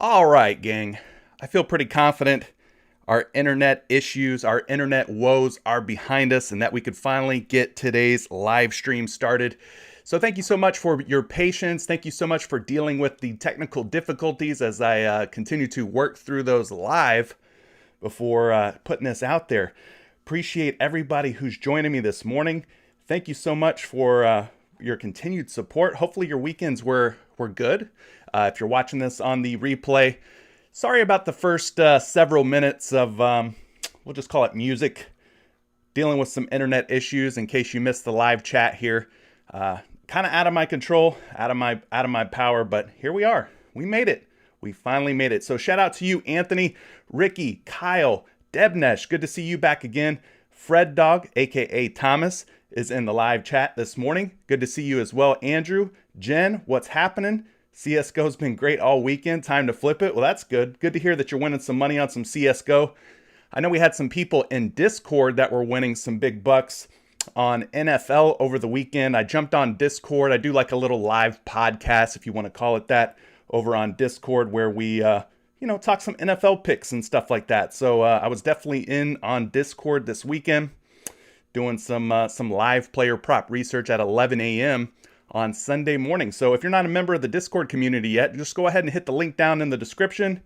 All right, gang. I feel pretty confident our internet issues, our internet woes are behind us and that we could finally get today's live stream started. So thank you so much for your patience. Thank you so much for dealing with the technical difficulties as I continue to work through those live before putting this out there. Appreciate everybody who's joining me this morning. Thank you so much for your continued support. Hopefully your weekends were good. If you're watching this on the replay, sorry about the first several minutes of, we'll just call it music, dealing with some internet issues in case you missed the live chat here. Kind of out of my control, out of my power, but here we are. We made it. We finally made it. So shout out to you, Anthony, Ricky, Kyle, Debnesh. Good to see you back again. Fred Dog, aka Thomas, is in the live chat this morning. Good to see you as well, Andrew. Jen, what's happening? CSGO's been great all weekend. Time to flip it. Well, that's good. Good to hear that you're winning some money on some CSGO. I know we had some people in Discord that were winning some big bucks on NFL over the weekend. I jumped on Discord. I do like a little live podcast, if you want to call it that, over on Discord where we, talk some NFL picks and stuff like that. So I was definitely in on Discord this weekend doing some live player prop research at 11 a.m. on Sunday morning. So if you're not a member of the Discord community yet, just go ahead and hit the link down in the description.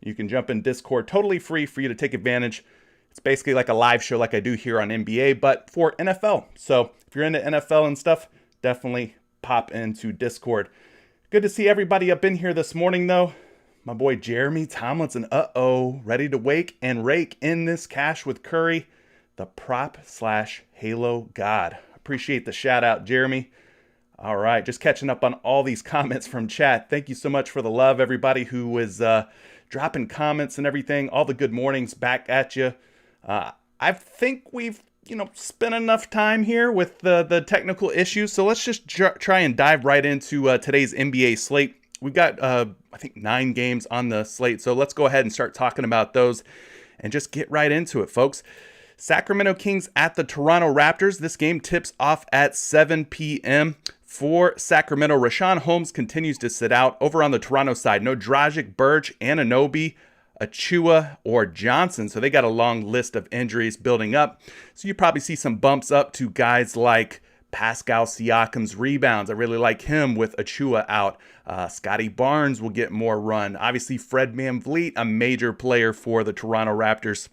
You can jump in Discord, totally free for you to take advantage. It's basically like a live show like I do here on NBA, but for NFL. So if you're into NFL and stuff, definitely pop into Discord. Good to see everybody up in here this morning, though. My boy Jeremy Tomlinson, ready to wake and rake in this cash with Curry, the prop/Halo god. Appreciate the shout out, Jeremy. All right, just catching up on all these comments from chat. Thank you so much for the love, everybody who was dropping comments and everything. All the good mornings back at you. I think we've spent enough time here with the technical issues, so let's just try and dive right into today's NBA slate. We've got, I think, 9 games on the slate, so let's go ahead and start talking about those and just get right into it, folks. Sacramento Kings at the Toronto Raptors. This game tips off at 7 p.m. For Sacramento, Rashawn Holmes continues to sit out. Over on the Toronto side, no Dragic, Birch, Anunoby, Achua, or Johnson. So they got a long list of injuries building up. So you probably see some bumps up to guys like Pascal Siakam's rebounds. I really like him with Achua out. Scotty Barnes will get more run. Obviously, Fred VanVleet, a major player for the Toronto Raptors.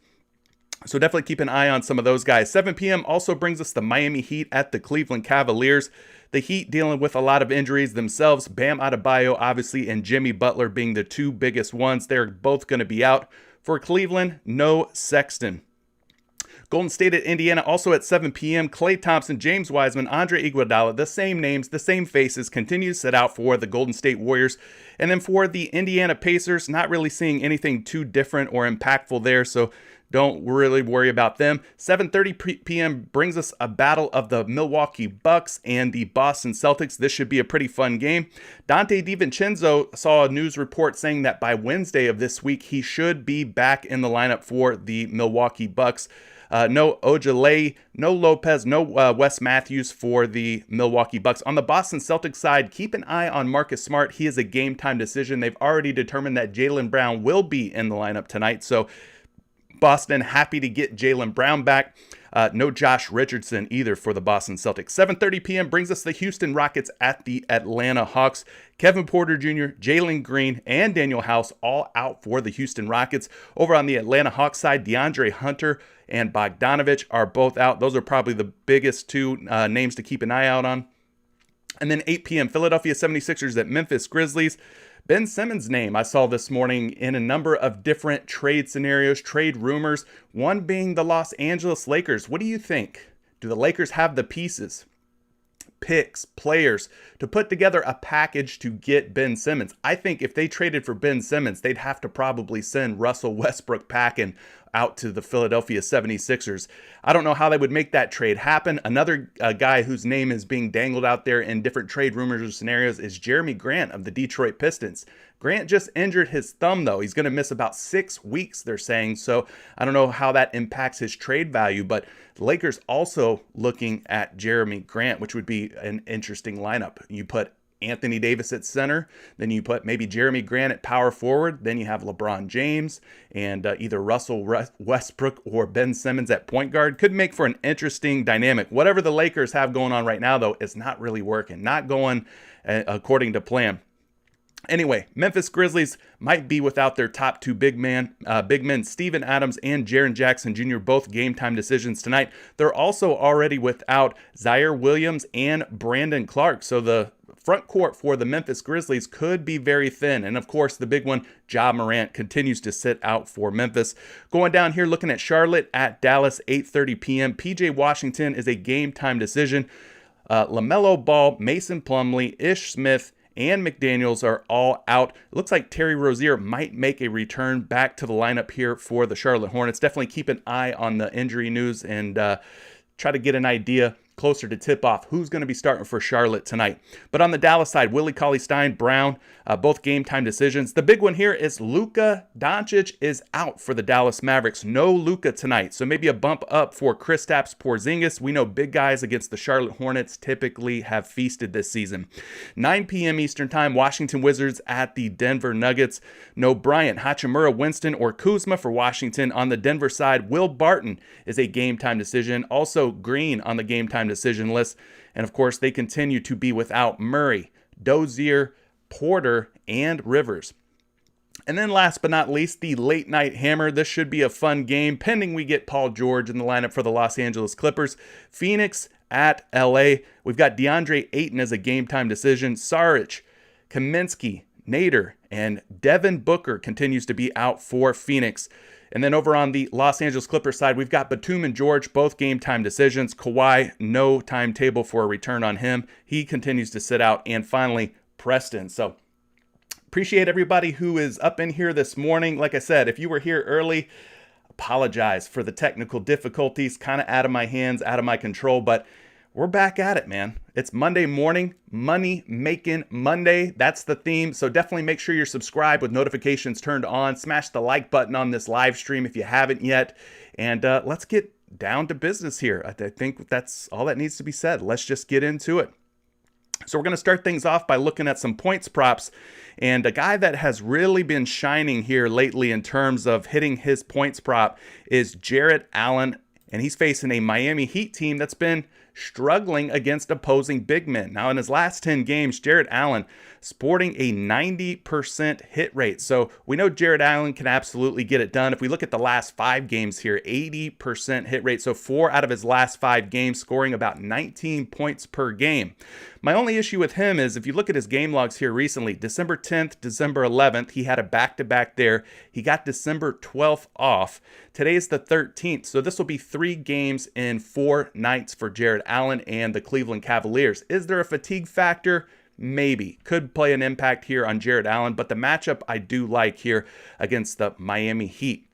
So definitely keep an eye on some of those guys. 7 p.m. also brings us the Miami Heat at the Cleveland Cavaliers. The Heat dealing with a lot of injuries themselves. Bam Adebayo, obviously, and Jimmy Butler being the two biggest ones. They're both going to be out. For Cleveland, no Sexton. Golden State at Indiana, also at 7 p.m. Klay Thompson, James Wiseman, Andre Iguodala, the same names, the same faces, continue to sit out for the Golden State Warriors. And then for the Indiana Pacers, not really seeing anything too different or impactful there, so don't really worry about them. 7:30 p.m. brings us a battle of the Milwaukee Bucks and the Boston Celtics. This should be a pretty fun game. Dante DiVincenzo saw a news report saying that by Wednesday of this week, he should be back in the lineup for the Milwaukee Bucks. No Ojale, no Lopez, no Wes Matthews for the Milwaukee Bucks. On the Boston Celtics side, keep an eye on Marcus Smart. He is a game time decision. They've already determined that Jaylen Brown will be in the lineup tonight. So Boston happy to get Jaylen Brown back. No Josh Richardson either for the Boston Celtics. 7:30 p.m. brings us the Houston Rockets at the Atlanta Hawks. Kevin Porter Jr., Jalen Green, and Daniel House all out for the Houston Rockets. Over on the Atlanta Hawks side, DeAndre Hunter and Bogdanovich are both out. Those are probably the biggest two names to keep an eye out on. And then 8 p.m., Philadelphia 76ers at Memphis Grizzlies. Ben Simmons' name I saw this morning in a number of different trade scenarios, trade rumors, one being the Los Angeles Lakers. What do you think? Do the Lakers have the pieces, picks, players to put together a package to get Ben Simmons? I think if they traded for Ben Simmons, they'd have to probably send Russell Westbrook packing out to the Philadelphia 76ers. I don't know how they would make that trade happen. Another guy whose name is being dangled out there in different trade rumors or scenarios is Jeremy Grant of the Detroit Pistons. Grant just injured his thumb, though. He's going to miss about 6 weeks, they're saying. So I don't know how that impacts his trade value, but the Lakers also looking at Jeremy Grant, which would be an interesting lineup. You put Anthony Davis at center, then you put maybe Jeremy Grant at power forward, then you have LeBron James and either Russell Westbrook or Ben Simmons at point guard. Could make for an interesting dynamic. Whatever the Lakers have going on right now, though, is not really working, not going according to plan. Anyway, Memphis Grizzlies might be without their top two big men, Steven Adams and Jaren Jackson Jr., both game time decisions tonight. They're also already without Zaire Williams and Brandon Clark. So the front court for the Memphis Grizzlies could be very thin. And of course, the big one, Ja Morant, continues to sit out for Memphis. Going down here, looking at Charlotte at Dallas, 8:30 p.m. PJ Washington is a game time decision. LaMelo Ball, Mason Plumlee, Ish Smith, and McDaniels are all out. It looks like Terry Rozier might make a return back to the lineup here for the Charlotte Hornets. Definitely keep an eye on the injury news and try to get an idea closer to tip-off who's going to be starting for Charlotte tonight. But on the Dallas side, Willie Cauley-Stein, Brown, both game-time decisions. The big one here is Luka Doncic is out for the Dallas Mavericks. No Luka tonight, so maybe a bump up for Kristaps Porzingis. We know big guys against the Charlotte Hornets typically have feasted this season. 9 p.m. Eastern Time, Washington Wizards at the Denver Nuggets. No Bryant, Hachimura, Winston, or Kuzma for Washington. On the Denver side, Will Barton is a game-time decision. Also Green on the game-time decision list. And of course, they continue to be without Murray, Dozier, Porter, and Rivers. And then last but not least, the late night hammer. This should be a fun game, pending we get Paul George in the lineup for the Los Angeles Clippers. Phoenix at LA. We've got DeAndre Ayton as a game time decision. Saric, Kaminsky, Nader, and Devin Booker continues to be out for Phoenix. And then over on the Los Angeles Clippers side, we've got Batum and George, both game time decisions. Kawhi, no timetable for a return on him. He continues to sit out. And finally, Preston. So appreciate everybody who is up in here this morning. Like I said, if you were here early, apologize for the technical difficulties, kind of out of my hands, out of my control, but we're back at it, man. It's Monday morning, money making Monday. That's the theme. So definitely make sure you're subscribed with notifications turned on. Smash the like button on this live stream if you haven't yet. And let's get down to business here. I think that's all that needs to be said. Let's just get into it. So we're going to start things off by looking at some points props. And a guy that has really been shining here lately in terms of hitting his points prop is Jarrett Allen. And he's facing a Miami Heat team that's been struggling against opposing big men. Now, in his last 10 games, Jarrett Allen sporting a 90% hit rate. So we know Jarrett Allen can absolutely get it done. If we look at the last 5 games here, 80% hit rate. So 4 out of his last 5 games scoring about 19 points per game. My only issue with him is if you look at his game logs here recently, December 10th, December 11th, he had a back-to-back there. He got December 12th off. Today's the 13th, so this will be 3 games in 4 nights for Jarrett Allen and the Cleveland Cavaliers. Is there a fatigue factor? Maybe. Could play an impact here on Jarrett Allen, but the matchup I do like here against the Miami Heat.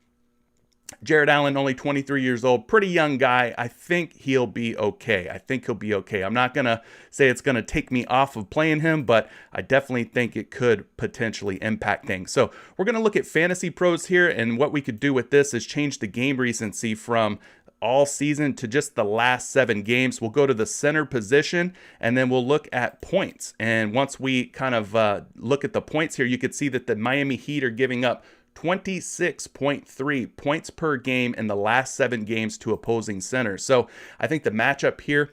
Jarrett Allen, only 23 years old, pretty young guy. I think he'll be okay. I'm not going to say it's going to take me off of playing him, but I definitely think it could potentially impact things. So we're going to look at Fantasy Pros here, and what we could do with this is change the game recency from all season to just the last 7 games. We'll go to the center position, and then we'll look at points. And once we kind of look at the points here, you could see that the Miami Heat are giving up 26.3 points per game in the last 7 games to opposing centers. So I think the matchup here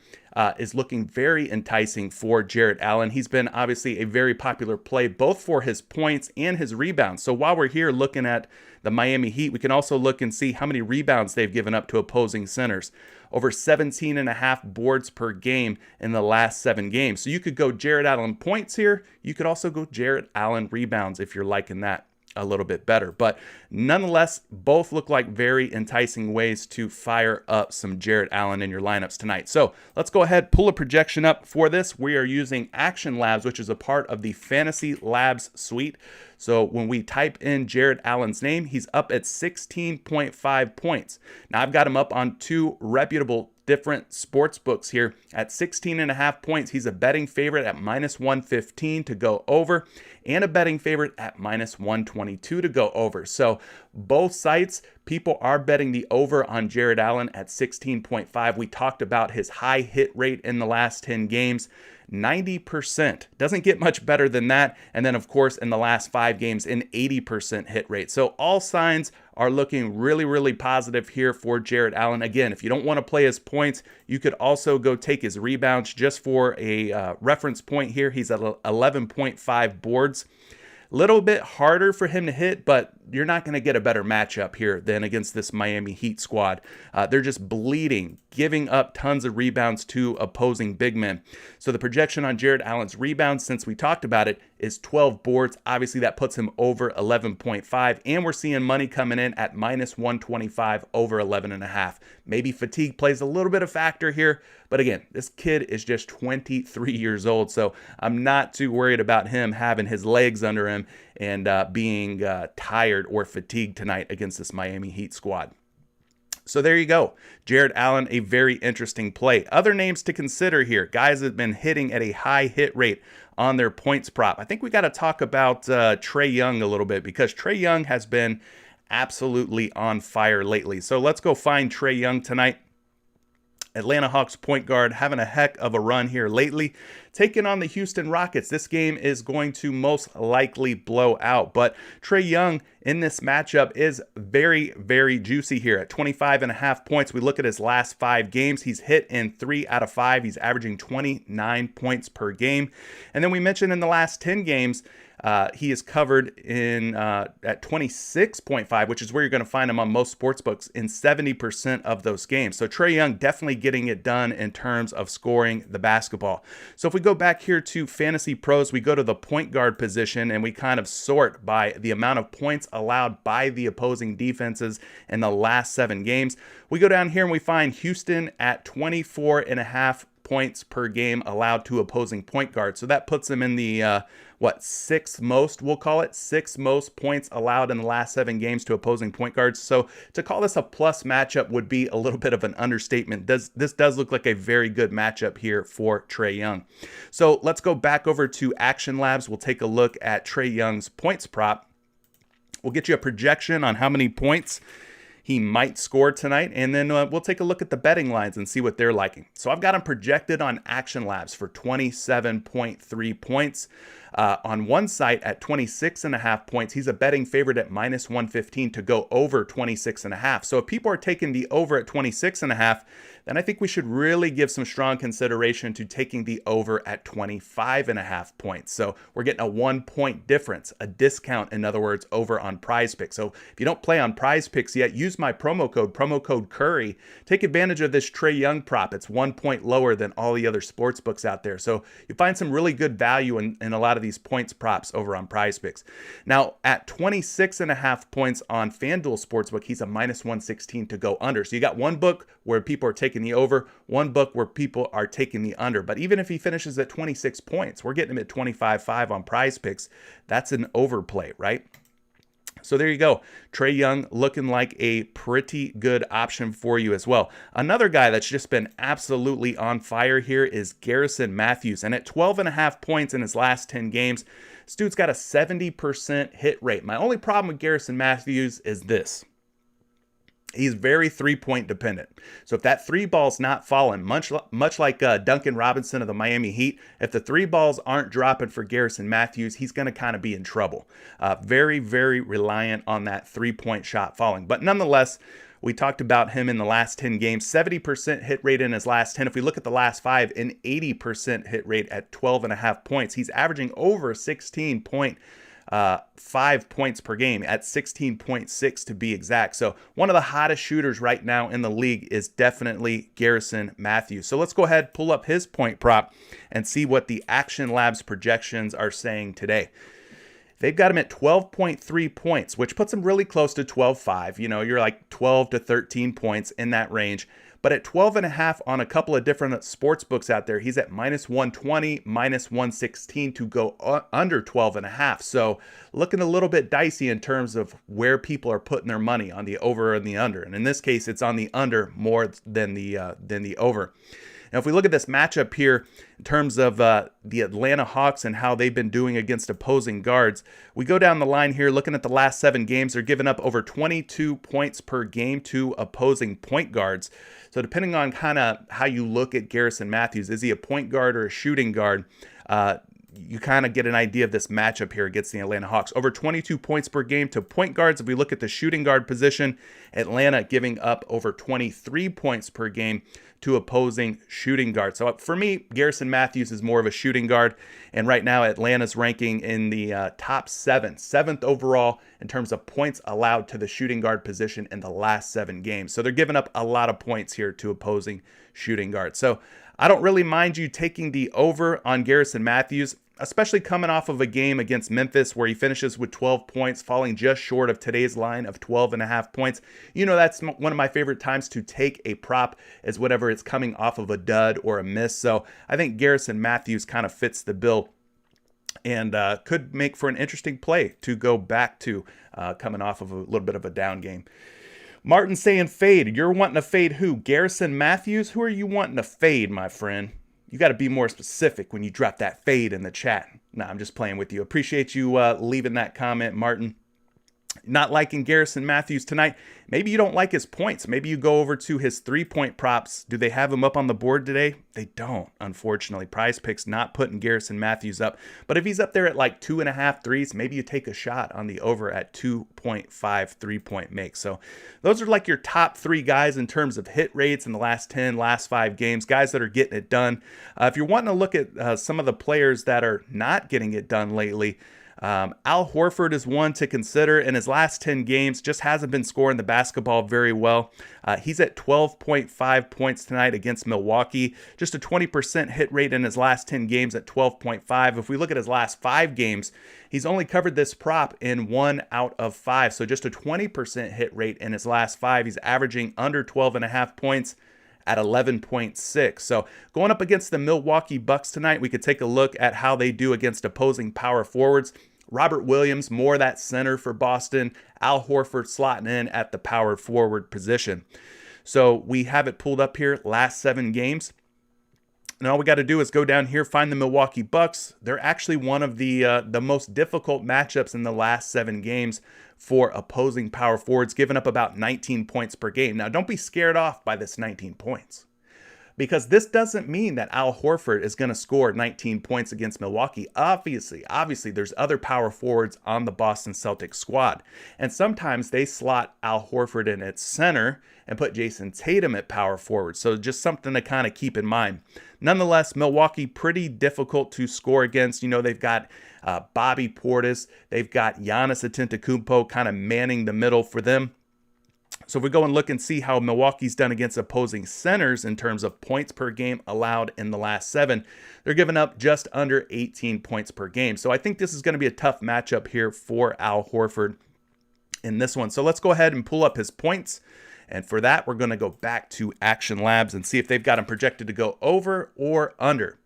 is looking very enticing for Jarrett Allen. He's been obviously a very popular play, both for his points and his rebounds. So while we're here looking at the Miami Heat, we can also look and see how many rebounds they've given up to opposing centers. Over 17.5 boards per game in the last 7 games. So you could go Jarrett Allen points here. You could also go Jarrett Allen rebounds if you're liking that a little bit better. But nonetheless, both look like very enticing ways to fire up some Jarrett Allen in your lineups tonight. So let's go ahead, pull a projection up for this. We are using Action Labs, which is a part of the Fantasy Labs suite. So when we type in Jarrett Allen's name, he's up at 16.5 points. Now I've got him up on 2 reputable different sports books here. At 16.5 points, he's a betting favorite at -115 to go over, and a betting favorite at -122 to go over. So both sites, people are betting the over on Jarrett Allen at 16.5. We talked about his high hit rate in the last 10 games. 90%. Doesn't get much better than that. And then, of course, in the last 5 games, an 80% hit rate. So all signs are looking really, really positive here for Jarrett Allen. Again, if you don't want to play his points, you could also go take his rebounds just for a reference point here. He's at 11.5 boards. Little bit harder for him to hit, but you're not going to get a better matchup here than against this Miami Heat squad. They're just bleeding, giving up tons of rebounds to opposing big men. So the projection on Jarrett Allen's rebounds, since we talked about it, is 12 boards. Obviously, that puts him over 11.5, and we're seeing money coming in at minus 125 over 11.5. Maybe fatigue plays a little bit of factor here, but again, this kid is just 23 years old, so I'm not too worried about him having his legs under him and being tired or fatigued tonight against this Miami Heat squad. So there you go. Jarrett Allen, a very interesting play. Other names to consider here. Guys have been hitting at a high hit rate on their points prop. I think we got to talk about Trey Young a little bit, because Trey Young has been absolutely on fire lately. So let's go find Trey Young tonight. Atlanta Hawks point guard having a heck of a run here lately, taking on the Houston Rockets. This game is going to most likely blow out, but Trey Young in this matchup is very, very juicy here at 25.5 points. We look at his last 5 games. He's hit in 3 out of 5. He's averaging 29 points per game. And then we mentioned in the last 10 games, he is covered in at 26.5, which is where you're going to find him on most sports books in 70% of those games. So Trey Young definitely getting it done in terms of scoring the basketball. So if we go back here to Fantasy Pros, we go to the point guard position and we kind of sort by the amount of points allowed by the opposing defenses in the last 7 games. We go down here and we find Houston at 24.5 points per game allowed to opposing point guards. So that puts them in the sixth most, we'll call it, 6th most points allowed in the last 7 games to opposing point guards. So to call this a plus matchup would be a little bit of an understatement. This does look like a very good matchup here for Trey Young. So let's go back over to Action Labs. We'll take a look at Trey Young's points prop. We'll get you a projection on how many points he might score tonight, and then we'll take a look at the betting lines and see what they're liking. So I've got him projected on Action Labs for 27.3 points. On one site at 26.5 points, he's a betting favorite at minus 115 to go over 26.5. So if people are taking the over at 26.5, then I think we should really give some strong consideration to taking the over at 25.5 points. So we're getting a 1 point difference, a discount, in other words, over on PrizePicks. So if you don't play on PrizePicks yet, use my promo code Curry. Take advantage of this Trey Young prop. It's 1 point lower than all the other sports books out there. So you find some really good value in a lot of these points props over on PrizePicks. Now at 26.5 points on FanDuel Sportsbook, he's a minus 116 to go under. So you got one book where people are taking the over, one book where people are taking the under. But even if he finishes at 26 points, we're getting him at 25.5 on PrizePicks. That's an overplay, right? So there you go. Trey Young looking like a pretty good option for you as well. Another guy that's just been absolutely on fire here is Garrison Matthews. And at 12.5 points in his last 10 games, this dude's got a 70% hit rate. My only problem with Garrison Matthews is this. He's very 3-point dependent. So if that 3 ball's not falling, much like Duncan Robinson of the Miami Heat, if the 3 balls aren't dropping for Garrison Matthews, he's going to kind of be in trouble. Very, very reliant on that 3-point shot falling. But nonetheless, we talked about him in the last 10 games, 70% hit rate in his last 10. If we look at the last 5, an 80% hit rate at 12.5 points. He's averaging over 5 points per game at 16.6 to be exact. So one of the hottest shooters right now in the league is definitely Garrison Matthews. So let's go ahead, pull up his point prop and see what the Action Labs projections are saying today. They've got him at 12.3 points, which puts him really close to 12.5. You know, you're like 12 to 13 points in that range. But at 12.5 on a couple of different sports books out there, he's at minus 120, minus 116 to go under 12.5. So looking a little bit dicey in terms of where people are putting their money on the over and the under. And in this case, it's on the under more than the over. Now, if we look at this matchup here in terms of the Atlanta Hawks and how they've been doing against opposing guards, we go down the line here looking at the last 7 games. They're giving up over 22 points per game to opposing point guards. So depending on kind of how you look at Garrison Matthews, is he a point guard or a shooting guard? you kind of get an idea of this matchup here against the Atlanta Hawks. Over 22 points per game to point guards. If we look at the shooting guard position, Atlanta giving up over 23 points per game to opposing shooting guards. So for me, Garrison Matthews is more of a shooting guard. And right now, Atlanta's ranking in the top seventh overall in terms of points allowed to the shooting guard position in the last 7 games. So they're giving up a lot of points here to opposing shooting guards. So I don't really mind you taking the over on Garrison Matthews, especially coming off of a game against Memphis where he finishes with 12 points, falling just short of today's line of 12.5 points. You know, that's one of my favorite times to take a prop is whenever it's coming off of a dud or a miss. So I think Garrison Matthews kind of fits the bill and could make for an interesting play to go back to coming off of a little bit of a down game. Martin saying fade. You're wanting to fade who? Garrison Matthews? Who are you wanting to fade, my friend? You got to be more specific when you drop that fade in the chat. Nah, I'm just playing with you. Appreciate you leaving that comment, Martin. Not liking Garrison Matthews tonight. Maybe you don't like his points. Maybe you go over to his 3-point props. Do they have him up on the board today? They don't, unfortunately. PrizePicks not putting Garrison Matthews up. But if he's up there at like 2.5 threes, maybe you take a shot on the over at 2.5 3-point make. So those are like your top 3 guys in terms of hit rates in the last 10, last 5 games, guys that are getting it done. If you're wanting to look at some of the players that are not getting it done lately, Al Horford is one to consider. In his last 10 games, just hasn't been scoring the basketball very well. He's at 12.5 points tonight against Milwaukee. Just a 20% hit rate in his last 10 games at 12.5. If we look at his last 5 games, he's only covered this prop in 1 out of 5. So just a 20% hit rate in his last 5. He's averaging under 12.5 points at 11.6. So going up against the Milwaukee Bucks tonight, we could take a look at how they do against opposing power forwards. Robert Williams, more that center for Boston. Al Horford slotting in at the power forward position. So we have it pulled up here, last 7 games. And all we got to do is go down here, find the Milwaukee Bucks. They're actually one of the most difficult matchups in the last 7 games for opposing power forwards, giving up about 19 points per game. Now, don't be scared off by this 19 points, because this doesn't mean that Al Horford is going to score 19 points against Milwaukee. Obviously, there's other power forwards on the Boston Celtics squad. And sometimes they slot Al Horford in at center and put Jason Tatum at power forward. So just something to kind of keep in mind. Nonetheless, Milwaukee pretty difficult to score against. You know, they've got Bobby Portis. They've got Giannis Antetokounmpo kind of manning the middle for them. So if we go and look and see how Milwaukee's done against opposing centers in terms of points per game allowed in the last 7, they're giving up just under 18 points per game. So I think this is going to be a tough matchup here for Al Horford in this one. So let's go ahead and pull up his points. And for that, we're going to go back to Action Labs and see if they've got him projected to go over or under.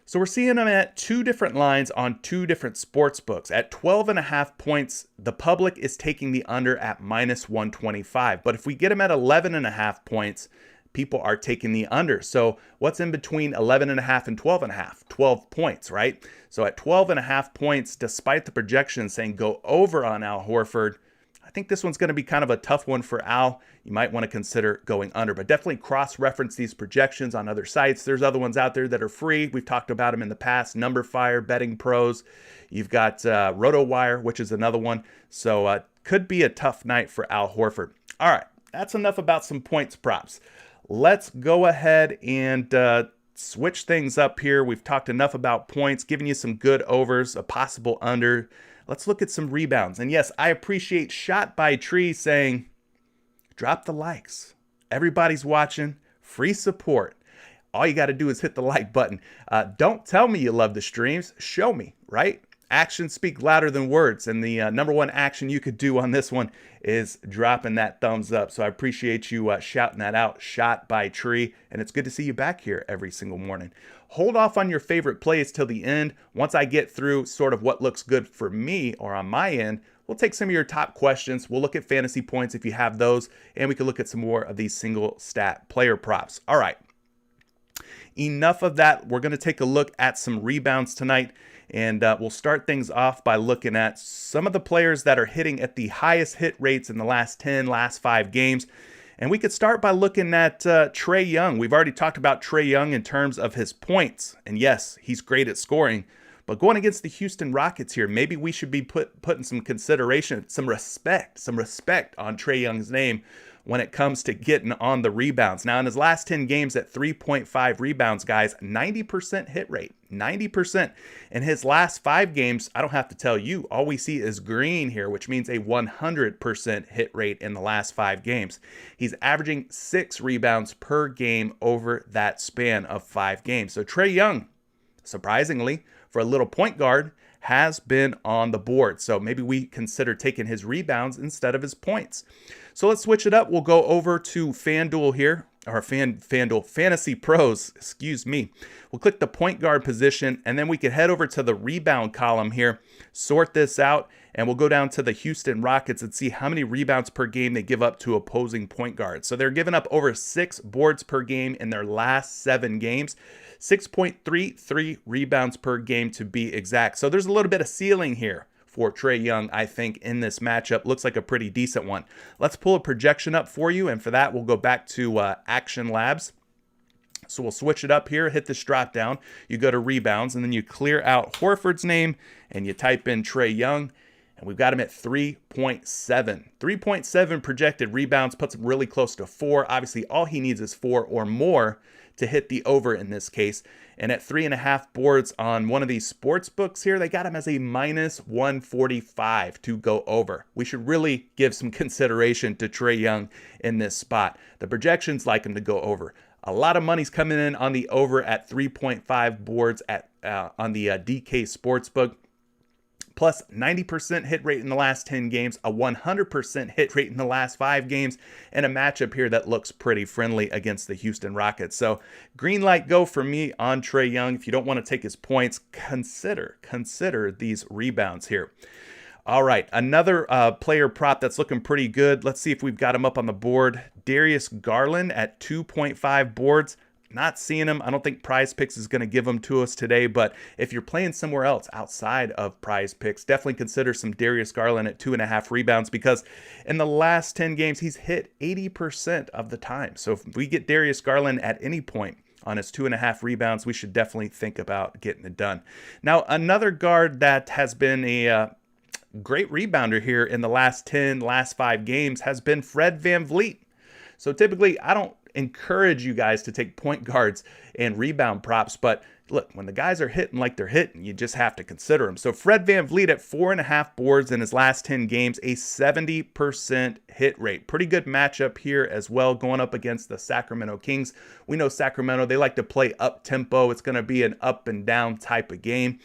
So we're seeing them at 2 different lines on 2 different sports books. At 12.5 points, the public is taking the under at -125. But if we get him at 11.5 points, people are taking the under. So what's in between 11.5 and 12.5? 12 points, right? So at 12.5 points, despite the projection saying go over on Al Horford, I think this one's going to be kind of a tough one for Al. You might want to consider going under, but definitely cross-reference these projections on other sites. There's other ones out there that are free. We've talked about them in the past. Numberfire, Betting Pros. You've got RotoWire, which is another one. So could be a tough night for Al Horford. All right, that's enough about some points props. Let's go ahead and switch things up here. We've talked enough about points, giving you some good overs, a possible under. Let's look at some rebounds. And yes, I appreciate Shot by Tree saying, drop the likes. Everybody's watching. Free support. All you got to do is hit the like button. Don't tell me you love the streams. Show me, right? Actions speak louder than words. And the number one action you could do on this one is dropping that thumbs up. So I appreciate you shouting that out. Shot by Tree. And it's good to see you back here every single morning. Hold off on your favorite plays till the end. Once I get through sort of what looks good for me or on my end, we'll take some of your top questions. We'll look at fantasy points if you have those, and we can look at some more of these single stat player props. All right, enough of that. We're going to take a look at some rebounds tonight, and we'll start things off by looking at some of the players that are hitting at the highest hit rates in the last 10, last 5 games. And we could start by looking at Trey Young. We've already talked about Trey Young in terms of his points. And yes, he's great at scoring. But going against the Houston Rockets here, maybe we should be putting some consideration, some respect on Trey Young's name when it comes to getting on the rebounds. Now, in his last 10 games at 3.5 rebounds, guys, 90% hit rate, 90%. In his last 5 games, I don't have to tell you, all we see is green here, which means a 100% hit rate in the last 5 games. He's averaging 6 rebounds per game over that span of 5 games. So Trey Young, surprisingly, for a little point guard, has been on the board. So maybe we consider taking his rebounds instead of his points. So let's switch it up. We'll go over to FanDuel here, or FanDuel Fantasy Pros, excuse me. We'll click the point guard position, and then we can head over to the rebound column here, sort this out, and we'll go down to the Houston Rockets and see how many rebounds per game they give up to opposing point guards. So they're giving up over 6 boards per game in their last 7 games. 6.33 rebounds per game to be exact. So there's a little bit of ceiling here for Trey Young, I think, in this matchup. Looks like a pretty decent one. Let's pull a projection up for you, and for that, we'll go back to Action Labs. So we'll switch it up here, hit this drop down. You go to rebounds, and then you clear out Horford's name, and you type in Trey Young, and we've got him at 3.7. 3.7 projected rebounds puts him really close to 4. Obviously, all he needs is 4 or more to hit the over in this case. And at 3.5 boards on one of these sports books here, they got him as a minus 145 to go over. We should really give some consideration to Trey Young in this spot. The projections like him to go over. A lot of money's coming in on the over at 3.5 boards at on the DK Sportsbook. Plus 90% hit rate in the last 10 games, a 100% hit rate in the last 5 games, and a matchup here that looks pretty friendly against the Houston Rockets. So green light go for me on Trey Young. If you don't want to take his points, consider these rebounds here. All right, another player prop that's looking pretty good. Let's see if we've got him up on the board. Darius Garland at 2.5 boards. Not seeing him. I don't think PrizePicks is going to give him to us today, but if you're playing somewhere else outside of PrizePicks, definitely consider some Darius Garland at 2.5 rebounds, because in the last 10 games, he's hit 80% of the time. So if we get Darius Garland at any point on his 2.5 rebounds, we should definitely think about getting it done. Now, another guard that has been a great rebounder here in the last 5 games has been Fred VanVleet. So typically, I don't encourage you guys to take point guards and rebound props, but look, when the guys are hitting like they're hitting, you just have to consider them. So Fred VanVleet at 4.5 boards in his last 10 games, a 70% hit rate. Pretty good matchup here as well, going up against the Sacramento Kings. We know Sacramento, they like to play up tempo. It's going to be an up and down type of game.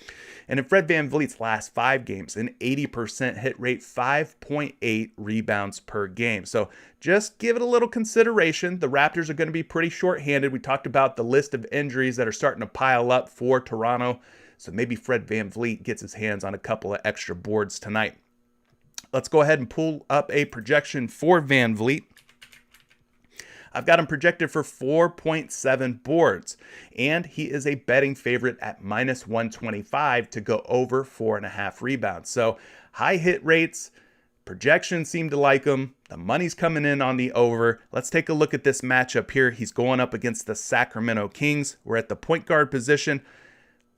And in Fred VanVleet's last 5 games, an 80% hit rate, 5.8 rebounds per game. So just give it a little consideration. The Raptors are going to be pretty shorthanded. We talked about the list of injuries that are starting to pile up for Toronto. So maybe Fred VanVleet gets his hands on a couple of extra boards tonight. Let's go ahead and pull up a projection for VanVleet. I've got him projected for 4.7 boards, and he is a betting favorite at minus 125 to go over 4.5 rebounds. So high hit rates, projections seem to like him. The money's coming in on the over. Let's take a look at this matchup here. He's going up against the Sacramento Kings. We're at the point guard position.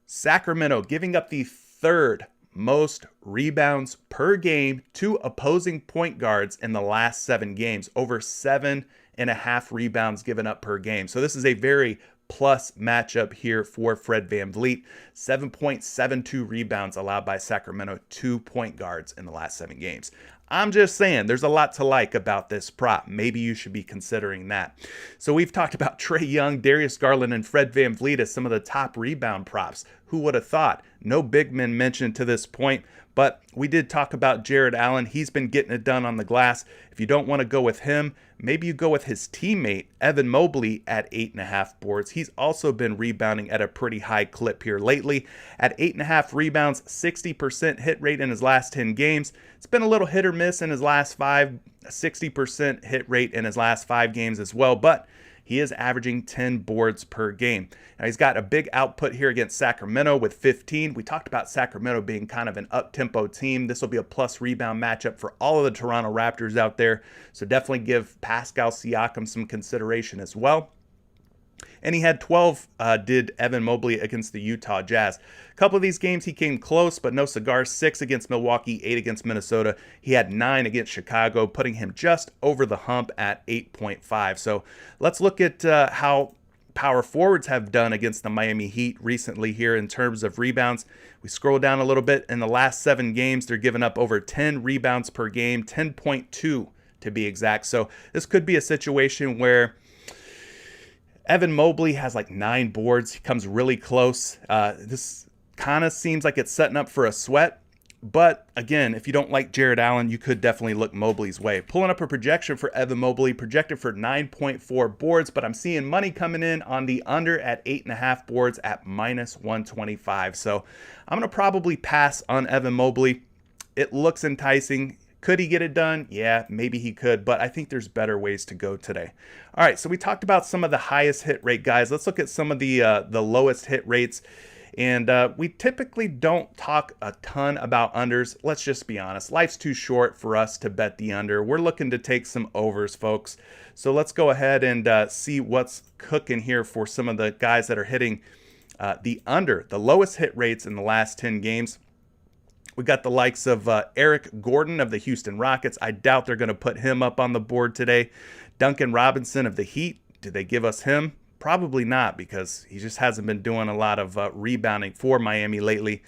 Sacramento giving up the 3rd most rebounds per game to opposing point guards in the last 7 games, over 7.5 rebounds given up per game. So this is a very plus matchup here for Fred VanVleet. 7.72 rebounds allowed by Sacramento to point guards in the last 7 games. I'm just saying, there's a lot to like about this prop. Maybe you should be considering that. So we've talked about Trey Young, Darius Garland, and Fred VanVleet as some of the top rebound props. Who would have thought? No big men mentioned to this point, but we did talk about Jarrett Allen. He's been getting it done on the glass. If you don't want to go with him, maybe you go with his teammate, Evan Mobley, at 8.5 boards. He's also been rebounding at a pretty high clip here lately. At 8.5 rebounds, 60% hit rate in his last 10 games. It's been a little hit or miss in his last 5, 60% hit rate in his last 5 games as well, but he is averaging 10 boards per game. Now, he's got a big output here against Sacramento with 15. We talked about Sacramento being kind of an up-tempo team. This will be a plus rebound matchup for all of the Toronto Raptors out there. So definitely give Pascal Siakam some consideration as well. and he had 12, did Evan Mobley against the Utah Jazz. A couple of these games he came close, but no cigar. 6 against Milwaukee, 8 against Minnesota. He had 9 against Chicago, putting him just over the hump at 8.5. So let's look at how power forwards have done against the Miami Heat recently here in terms of rebounds. We scroll down a little bit. In the last 7 games, they're giving up over 10 rebounds per game, 10.2 to be exact. So this could be a situation where Evan Mobley has like 9 boards. He comes really close. This kind of seems like it's setting up for a sweat. But again, if you don't like Jarrett Allen, you could definitely look Mobley's way. Pulling up a projection for Evan Mobley, projected for 9.4 boards, but I'm seeing money coming in on the under at 8.5 boards at -125. So I'm going to probably pass on Evan Mobley. It looks enticing. Could he get it done? Yeah, maybe he could, but I think there's better ways to go today. All right, so we talked about some of the highest hit rate guys. Let's look at some of the lowest hit rates. And we typically don't talk a ton about unders. Let's just be honest. Life's too short for us to bet the under. We're looking to take some overs, folks. So let's go ahead and see what's cooking here for some of the guys that are hitting the under, the lowest hit rates in the last 10 games. We got the likes of Eric Gordon of the Houston Rockets. I doubt they're going to put him up on the board today. Duncan Robinson of the Heat. Did they give us him? Probably not, because he just hasn't been doing a lot of rebounding for Miami lately.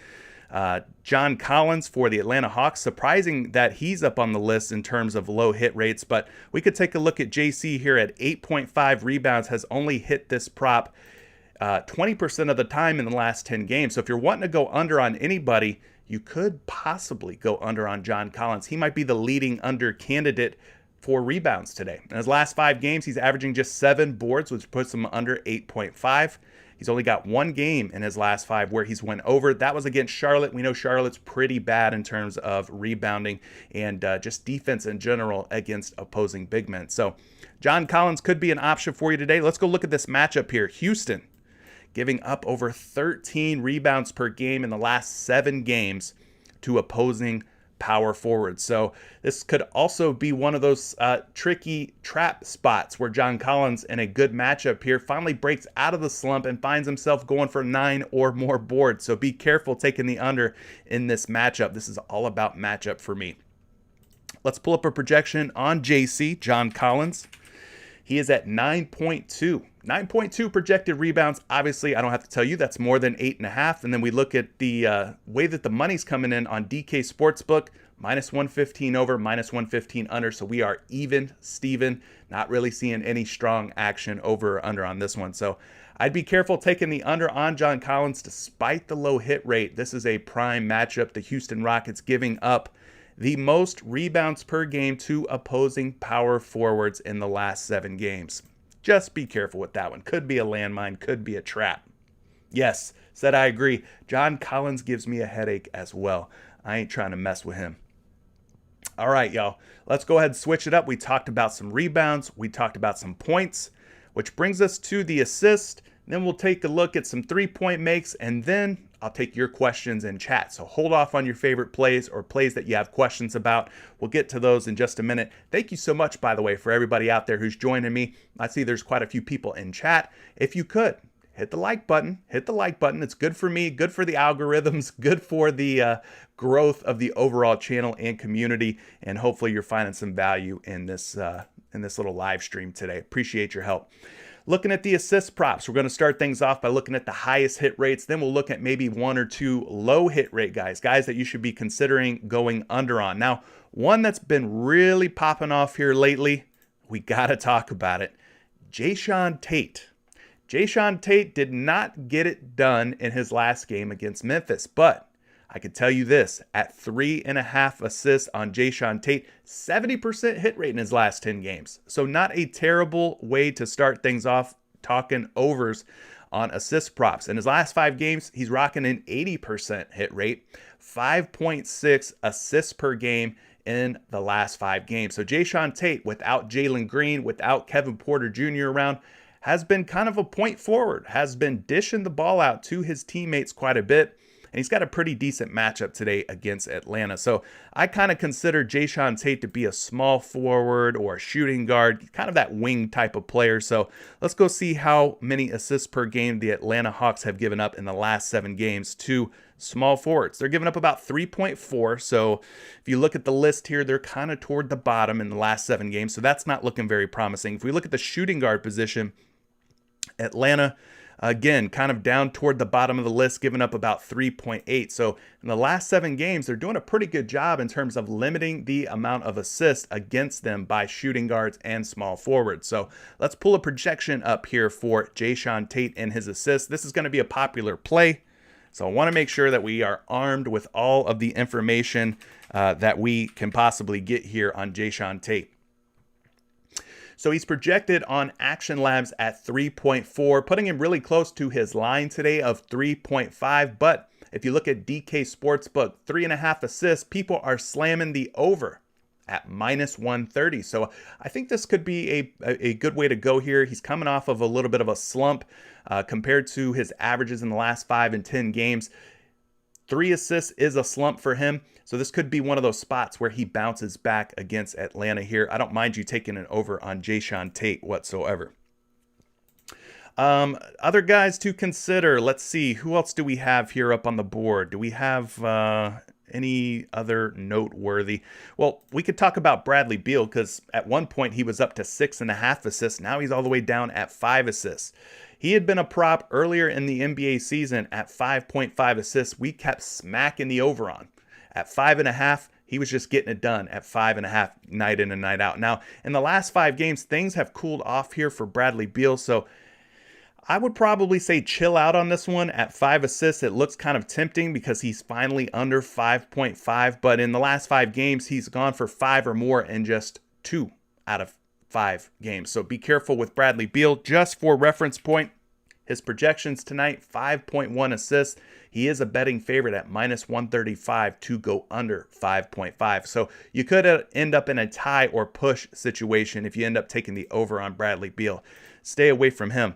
John Collins for the Atlanta Hawks. Surprising that he's up on the list in terms of low hit rates, but we could take a look at JC here at 8.5 rebounds, has only hit this prop 20% of the time in the last 10 games. So if you're wanting to go under on anybody, you could possibly go under on John Collins. He might be the leading under candidate for rebounds today. In his last 5 games, he's averaging just 7 boards, which puts him under 8.5. He's only got 1 game in his last 5 where he's went over. That was against Charlotte. We know Charlotte's pretty bad in terms of rebounding and just defense in general against opposing big men. So John Collins could be an option for you today. Let's go look at this matchup here. Houston giving up over 13 rebounds per game in the last 7 games to opposing power forward. So this could also be one of those tricky trap spots where John Collins, in a good matchup here, finally breaks out of the slump and finds himself going for 9 or more boards. So be careful taking the under in this matchup. This is all about matchup for me. Let's pull up a projection on JC, John Collins. He is at 9.2. 9.2 projected rebounds. Obviously, I don't have to tell you that's more than 8.5. And then we look at the way that the money's coming in on DK Sportsbook, -115 over, -115 under. So we are even, Steven. Not really seeing any strong action over or under on this one. So I'd be careful taking the under on John Collins despite the low hit rate. This is a prime matchup. The Houston Rockets giving up the most rebounds per game to opposing power forwards in the last 7 games. Just be careful with that one. Could be a landmine, could be a trap. Yes, said I agree. John Collins gives me a headache as well. I ain't trying to mess with him. All right, y'all. Let's go ahead and switch it up. We talked about some rebounds. We talked about some points, which brings us to the assist. Then we'll take a look at some 3-point makes, and then I'll take your questions in chat. So hold off on your favorite plays or plays that you have questions about. We'll get to those in just a minute. Thank you so much, by the way, for everybody out there who's joining me. I see there's quite a few people in chat. If you could, hit the like button. Hit the like button. It's good for me, good for the algorithms, good for the growth of the overall channel and community. And hopefully you're finding some value in this little live stream today. Appreciate your help. Looking at the assist props, we're going to start things off by looking at the highest hit rates. Then we'll look at maybe 1 or 2 low hit rate guys that you should be considering going under on. Now, one that's been really popping off here lately, we got to talk about it. Jae'Sean Tate. Jae'Sean Tate did not get it done in his last game against Memphis, but I could tell you this, at 3.5 assists on Jae'Sean Tate, 70% hit rate in his last 10 games. So not a terrible way to start things off talking overs on assist props. In his last 5 games, he's rocking an 80% hit rate, 5.6 assists per game in the last 5 games. So Jae'Sean Tate, without Jalen Green, without Kevin Porter Jr. around, has been kind of a point forward, has been dishing the ball out to his teammates quite a bit. and he's got a pretty decent matchup today against Atlanta. So I kind of consider Jae'Sean Tate to be a small forward or a shooting guard, kind of that wing type of player. So let's go see how many assists per game the Atlanta Hawks have given up in the last 7 games to small forwards. They're giving up about 3.4. So if you look at the list here, they're kind of toward the bottom in the last 7 games. So that's not looking very promising. If we look at the shooting guard position, Atlanta, again, kind of down toward the bottom of the list, giving up about 3.8. So in the last 7 games, they're doing a pretty good job in terms of limiting the amount of assists against them by shooting guards and small forwards. So let's pull a projection up here for Jae'Sean Tate and his assists. This is going to be a popular play. So I want to make sure that we are armed with all of the information that we can possibly get here on Jae'Sean Tate. So he's projected on Action Labs at 3.4, putting him really close to his line today of 3.5. But if you look at DK Sportsbook, 3.5 assists, people are slamming the over at -130. So I think this could be a good way to go here. He's coming off of a little bit of a slump compared to his averages in the last 5 and 10 games. 3 assists is a slump for him. So this could be one of those spots where he bounces back against Atlanta here. I don't mind you taking an over on Jae'Sean Tate whatsoever. Other guys to consider. Let's see. Who else do we have here up on the board? Do we have any other noteworthy? Well, we could talk about Bradley Beal, because at one point he was up to 6.5 assists. Now he's all the way down at 5 assists. He had been a prop earlier in the NBA season at 5.5 assists. We kept smacking the over on. At 5.5, he was just getting it done at 5.5 night in and night out. Now, in the last 5 games, things have cooled off here for Bradley Beal. So I would probably say chill out on this one at 5 assists. It looks kind of tempting because he's finally under 5.5. But in the last 5 games, he's gone for 5 or more in just 2 out of 5 games. So be careful with Bradley Beal. Just for reference point, his projections tonight, 5.1 assists. He is a betting favorite at -135 to go under 5.5. So you could end up in a tie or push situation if you end up taking the over on Bradley Beal. Stay away from him.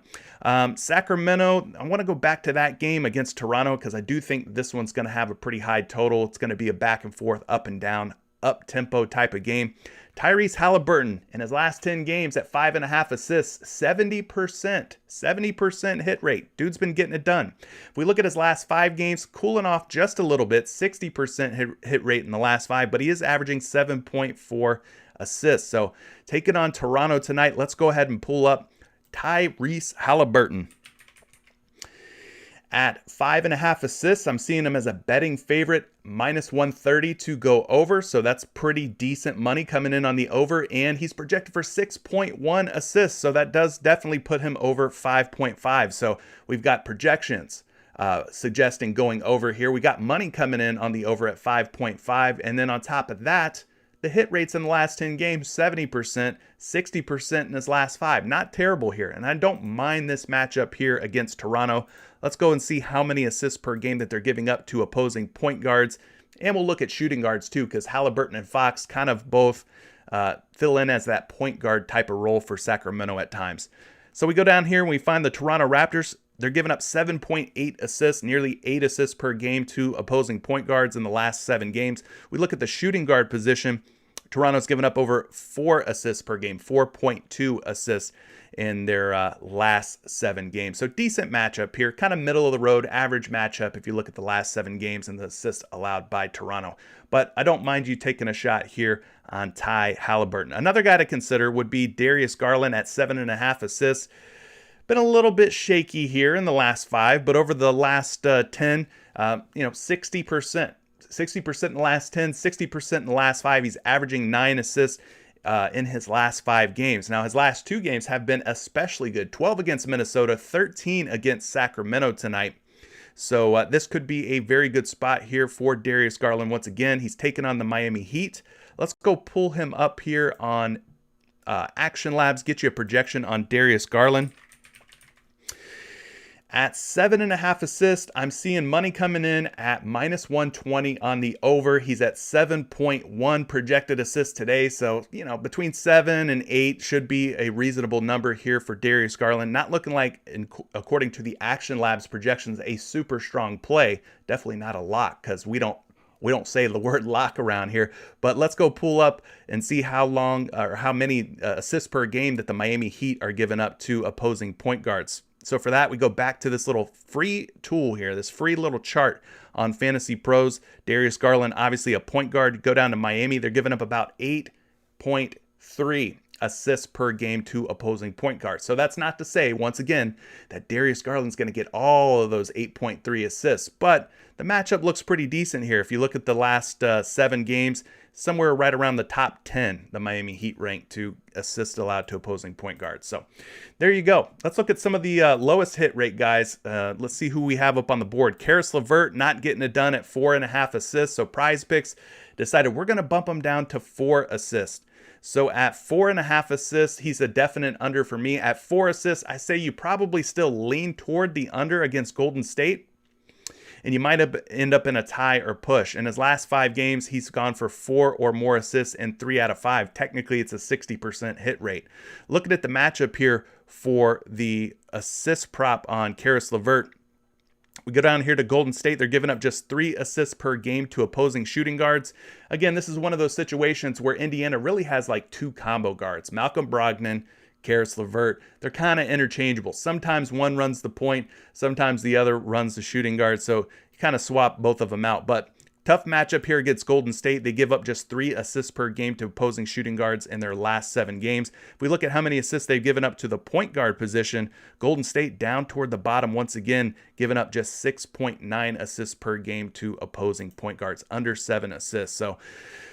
Sacramento, I want to go back to that game against Toronto because I do think this one's going to have a pretty high total. It's going to be a back and forth, up and down, up-tempo type of game. Tyrese Halliburton in his last 10 games at 5.5 assists, 70% hit rate. Dude's been getting it done. If we look at his last 5 games, cooling off just a little bit, 60% hit rate in the last 5, but he is averaging 7.4 assists. So take it on Toronto tonight. Let's go ahead and pull up Tyrese Halliburton. At 5.5 assists, I'm seeing him as a betting favorite, -130 to go over. So that's pretty decent money coming in on the over. And he's projected for 6.1 assists. So that does definitely put him over 5.5. So we've got projections suggesting going over here. We got money coming in on the over at 5.5. And then on top of that, the hit rates in the last 10 games, 70%, 60% in his last 5. Not terrible here. And I don't mind this matchup here against Toronto. Let's go and see how many assists per game that they're giving up to opposing point guards. And we'll look at shooting guards too, because Halliburton and Fox kind of both fill in as that point guard type of role for Sacramento at times. So we go down here and we find the Toronto Raptors. They're giving up 7.8 assists, nearly 8 assists per game to opposing point guards in the last 7 games. We look at the shooting guard position. Toronto's given up over 4 assists per game, 4.2 assists in their last 7 games. So decent matchup here, kind of middle of the road, average matchup if you look at the last 7 games and the assists allowed by Toronto. But I don't mind you taking a shot here on Ty Halliburton. Another guy to consider would be Darius Garland at 7.5 assists. Been a little bit shaky here in the last 5, but over the last 10, 60%. 60% in the last 10, 60% in the last 5. He's averaging 9 assists in his last 5 games. Now, his last 2 games have been especially good. 12 against Minnesota, 13 against Sacramento tonight. So this could be a very good spot here for Darius Garland. Once again, he's taken on the Miami Heat. Let's go pull him up here on Action Labs, get you a projection on Darius Garland. At 7.5 assists, I'm seeing money coming in at -120 on the over. He's at 7.1 projected assists today. So, between 7 and 8 should be a reasonable number here for Darius Garland. Not looking like, according to the Action Labs projections, a super strong play. Definitely not a lock, because we don't say the word lock around here. But let's go pull up and see how many assists per game that the Miami Heat are giving up to opposing point guards. So for that, we go back to this little free tool here, this free little chart on Fantasy Pros. Darius Garland, obviously a point guard. Go down to Miami. They're giving up about 8.3 assists per game to opposing point guards. So that's not to say, once again, that Darius Garland's going to get all of those 8.3 assists. But the matchup looks pretty decent here. If you look at the last 7 games, somewhere right around the top 10, the Miami Heat rank to assists allowed to opposing point guards. So there you go. Let's look at some of the lowest hit rate guys. Let's see who we have up on the board. Caris LeVert not getting it done at 4.5 assists. So PrizePicks decided we're going to bump him down to 4 assists. So at 4.5 assists, he's a definite under for me. At 4 assists, I say you probably still lean toward the under against Golden State, and you might end up in a tie or push. In his last 5 games, he's gone for 4 or more assists in 3 out of 5. Technically, it's a 60% hit rate. Looking at the matchup here for the assist prop on Caris LeVert, we go down here to Golden State. They're giving up just 3 assists per game to opposing shooting guards. Again, this is one of those situations where Indiana really has like 2 combo guards. Malcolm Brogdon, Caris LeVert, they're kind of interchangeable. Sometimes one runs the point, sometimes the other runs the shooting guard. So you kind of swap both of them out. But tough matchup here against Golden State. They give up just 3 assists per game to opposing shooting guards in their last 7 games. If we look at how many assists they've given up to the point guard position, Golden State down toward the bottom once again, giving up just 6.9 assists per game to opposing point guards, under 7 assists. So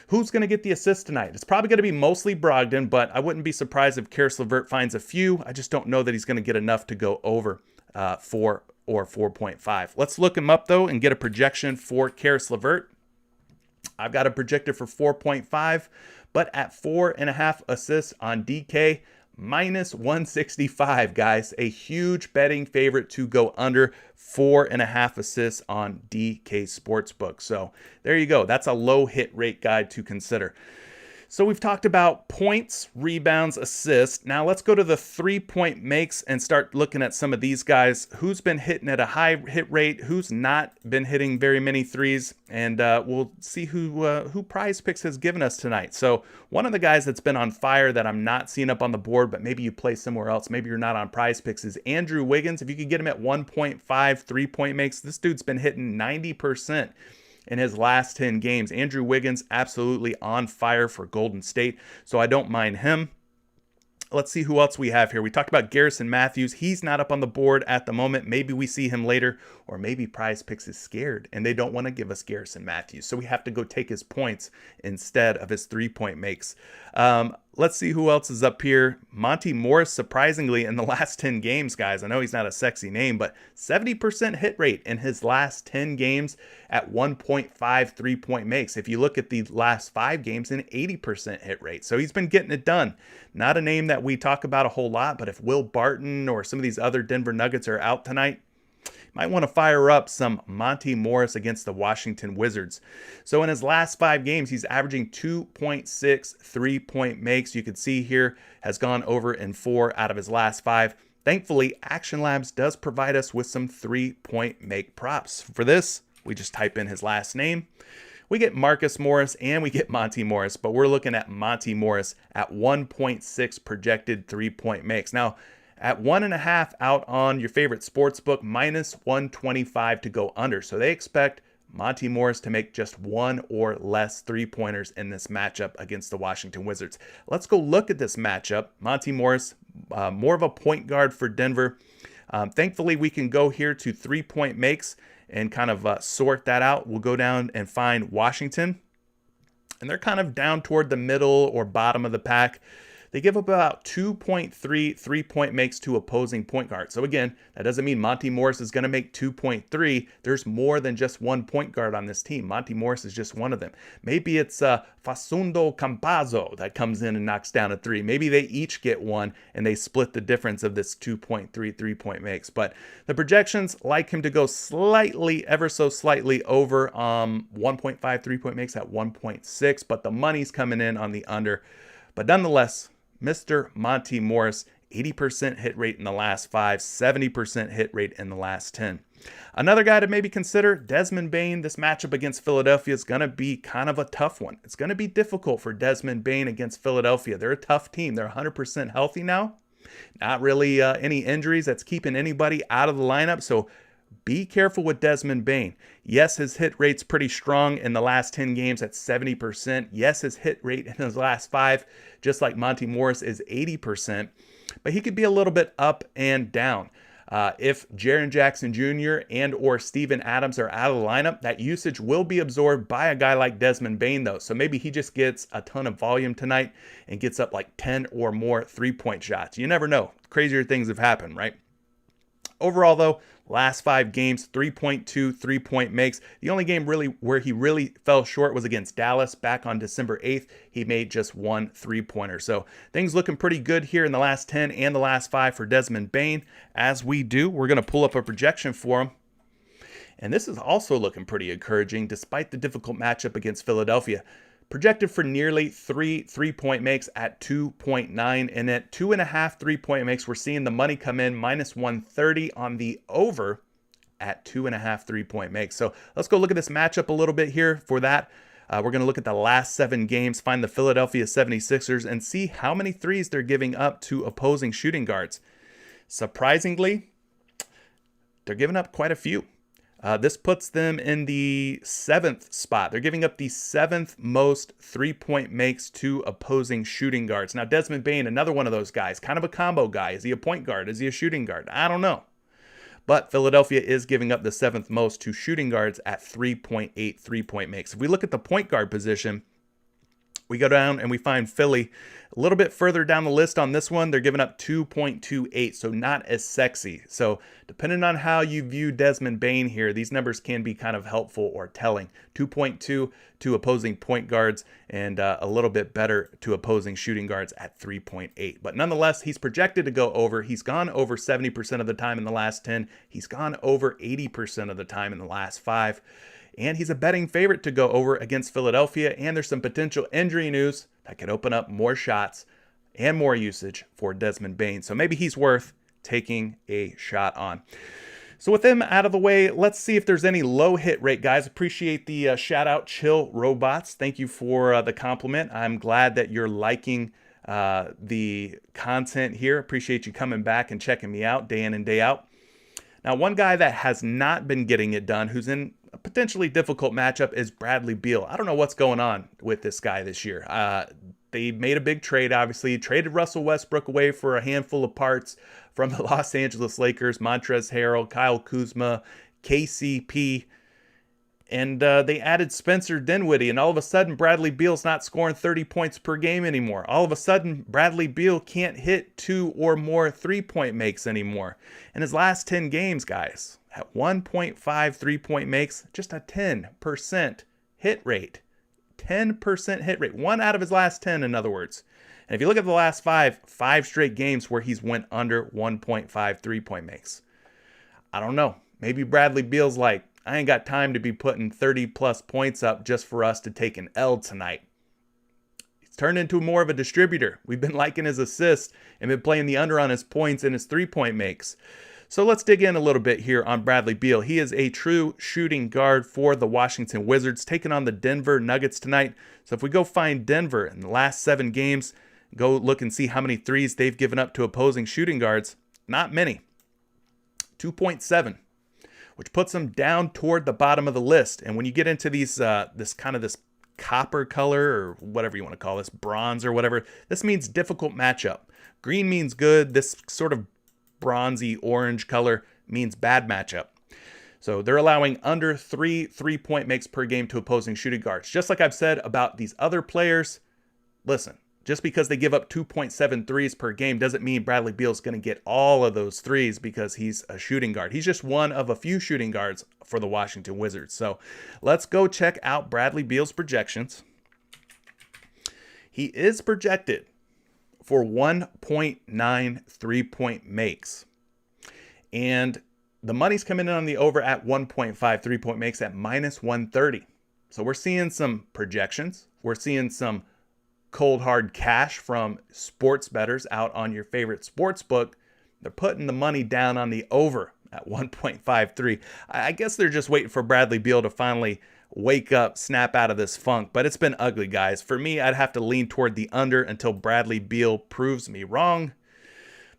who's going to get the assist tonight? It's probably going to be mostly Brogdon, but I wouldn't be surprised if Caris LeVert finds a few. I just don't know that he's going to get enough to go over 4 or 4.5. Let's look him up, though, and get a projection for Caris LeVert. I've got it projected for 4.5, but at 4.5 assists on DK, -165, guys. A huge betting favorite to go under 4.5 assists on DK Sportsbook. So there you go. That's a low hit rate guide to consider. So we've talked about points, rebounds, assists. Now let's go to the 3-point makes and start looking at some of these guys. Who's been hitting at a high hit rate? Who's not been hitting very many threes? And we'll see who PrizePicks has given us tonight. So one of the guys that's been on fire that I'm not seeing up on the board, but maybe you play somewhere else, maybe you're not on PrizePicks, is Andrew Wiggins. If you could get him at 1.5 3-point makes, this dude's been hitting 90% in his last 10 games. Andrew Wiggins absolutely on fire for Golden State, so I don't mind him. Let's see who else we have here. We talked about Garrison Matthews. He's not up on the board at the moment. Maybe we see him later, or maybe PrizePicks is scared and they don't want to give us Garrison Matthews, so we have to go take his points instead of his 3-point makes. Let's see who else is up here. Monty Morris, surprisingly, in the last 10 games, guys. I know he's not a sexy name, but 70% hit rate in his last 10 games at 1.5 3-point makes. If you look at the last 5 games, an 80% hit rate. So he's been getting it done. Not a name that we talk about a whole lot, but if Will Barton or some of these other Denver Nuggets are out tonight, might want to fire up some Monty Morris against the Washington Wizards. So in his last 5 games, he's averaging 2.6 3-point makes. You can see here has gone over in 4 out of his last 5. Thankfully, Action Labs does provide us with some 3-point make props. For this, we just type in his last name. We get Marcus Morris and we get Monty Morris, but we're looking at Monty Morris at 1.6 projected 3-point makes. Now, at 1.5 out on your favorite sports book, -125 to go under. So they expect Monty Morris to make just 1 or less 3-pointers in this matchup against the Washington Wizards. Let's go look at this matchup. Monty Morris, more of a point guard for Denver. Thankfully, we can go here to 3-point makes and kind of sort that out. We'll go down and find Washington, and they're kind of down toward the middle or bottom of the pack. they give up about 2.3 3-point makes to opposing point guards. So again, that doesn't mean Monty Morris is going to make 2.3. There's more than just one point guard on this team. Monty Morris is just one of them. Maybe it's Facundo Campazzo that comes in and knocks down a three. Maybe they each get one and they split the difference of this 2.3 3-point makes. But the projections like him to go slightly, ever so slightly over 1.5 3-point makes at 1.6, but the money's coming in on the under. But nonetheless, Mr. Monty Morris, 80% hit rate in the last 5, 70% hit rate in the last 10. Another guy to maybe consider, Desmond Bane. This matchup against Philadelphia is going to be kind of a tough one. It's going to be difficult for Desmond Bane against Philadelphia. They're a tough team. They're 100% healthy now. Not really any injuries that's keeping anybody out of the lineup, so be careful with Desmond Bane. Yes, his hit rate's pretty strong in the last 10 games at 70%. Yes, his hit rate in his last 5, just like Monty Morris, is 80%. But he could be a little bit up and down. If Jaren Jackson Jr. and or Steven Adams are out of the lineup, that usage will be absorbed by a guy like Desmond Bane, though. So maybe he just gets a ton of volume tonight and gets up like 10 or more 3-point shots. You never know. Crazier things have happened, right? Overall, though, last 5 games, 3.2 3-point makes. The only game really where he really fell short was against Dallas back on December 8th. He made just 1 3-pointer. So things looking pretty good here in the last 10 and the last 5 for Desmond Bane. As we do, we're going to pull up a projection for him. And this is also looking pretty encouraging despite the difficult matchup against Philadelphia. Projected for nearly 3 3-point makes at 2.9, and at 2.5 3-point makes, we're seeing the money come in minus 130 on the over at 2.5 3-point makes. So let's go look at this matchup a little bit here. For that, we're going to look at the last 7 games, find the Philadelphia 76ers, and see how many threes they're giving up to opposing shooting guards. Surprisingly, they're giving up quite a few. This puts them in the 7th spot. They're giving up the 7th most 3-point makes to opposing shooting guards. Now, Desmond Bane, another one of those guys, kind of a combo guy. Is he a point guard? Is he a shooting guard? I don't know. But Philadelphia is giving up the 7th most to shooting guards at 3.8 3-point makes. If we look at the point guard position, we go down and we find Philly a little bit further down the list on this one. They're giving up 2.28, so not as sexy. So depending on how you view Desmond Bane here, these numbers can be kind of helpful or telling. 2.2 to opposing point guards and a little bit better to opposing shooting guards at 3.8. But nonetheless, he's projected to go over. He's gone over 70% of the time in the last 10. He's gone over 80% of the time in the last 5. And he's a betting favorite to go over against Philadelphia. And there's some potential injury news that could open up more shots and more usage for Desmond Bane. So maybe he's worth taking a shot on. So with him out of the way, let's see if there's any low hit rate, guys. Appreciate the shout out, Chill Robots. Thank you for the compliment. I'm glad that you're liking the content here. Appreciate you coming back and checking me out day in and day out. Now, one guy that has not been getting it done, who's in a potentially difficult matchup, is Bradley Beal. I don't know what's going on with this guy this year. They made a big trade, obviously. Traded Russell Westbrook away for a handful of parts from the Los Angeles Lakers, Montrezl Harrell, Kyle Kuzma, KCP. And they added Spencer Dinwiddie, and all of a sudden, Bradley Beal's not scoring 30 points per game anymore. All of a sudden, Bradley Beal can't hit 2 or more 3-point makes anymore. In his last 10 games, guys, at 1.5 3-point makes, just a 10% hit rate. 10% hit rate. 1 out of his last 10, in other words. And if you look at the last 5 straight games where he's went under 1.5 3-point makes. I don't know. Maybe Bradley Beal's like, I ain't got time to be putting 30-plus points up just for us to take an L tonight. He's turned into more of a distributor. We've been liking his assists and been playing the under on his points and his 3-point makes. So let's dig in a little bit here on Bradley Beal. He is a true shooting guard for the Washington Wizards, taking on the Denver Nuggets tonight. So if we go find Denver in the last 7 games, go look and see how many threes they've given up to opposing shooting guards. Not many. 2.7. Which puts them down toward the bottom of the list. And when you get into these, this copper color, or whatever you want to call this, bronze or whatever, this means difficult matchup. Green means good. This sort of bronzy orange color means bad matchup. So they're allowing under 3 3-point makes per game to opposing shooting guards. Just like I've said about these other players, listen, Just because they give up 2.7 threes per game doesn't mean Bradley Beal's going to get all of those threes because he's a shooting guard. He's just one of a few shooting guards for the Washington Wizards. So let's go check out Bradley Beal's projections. He is projected for 1.9 3-point makes. And the money's coming in on the over at 1.5 3-point makes at -130. So we're seeing some projections. We're seeing some cold hard cash from sports bettors out on your favorite sports book. They're putting the money down on the over at 1.53. I guess they're just waiting for Bradley Beal to finally wake up, snap out of this funk. But it's been ugly, guys. For me, I'd have to lean toward the under until Bradley Beal proves me wrong.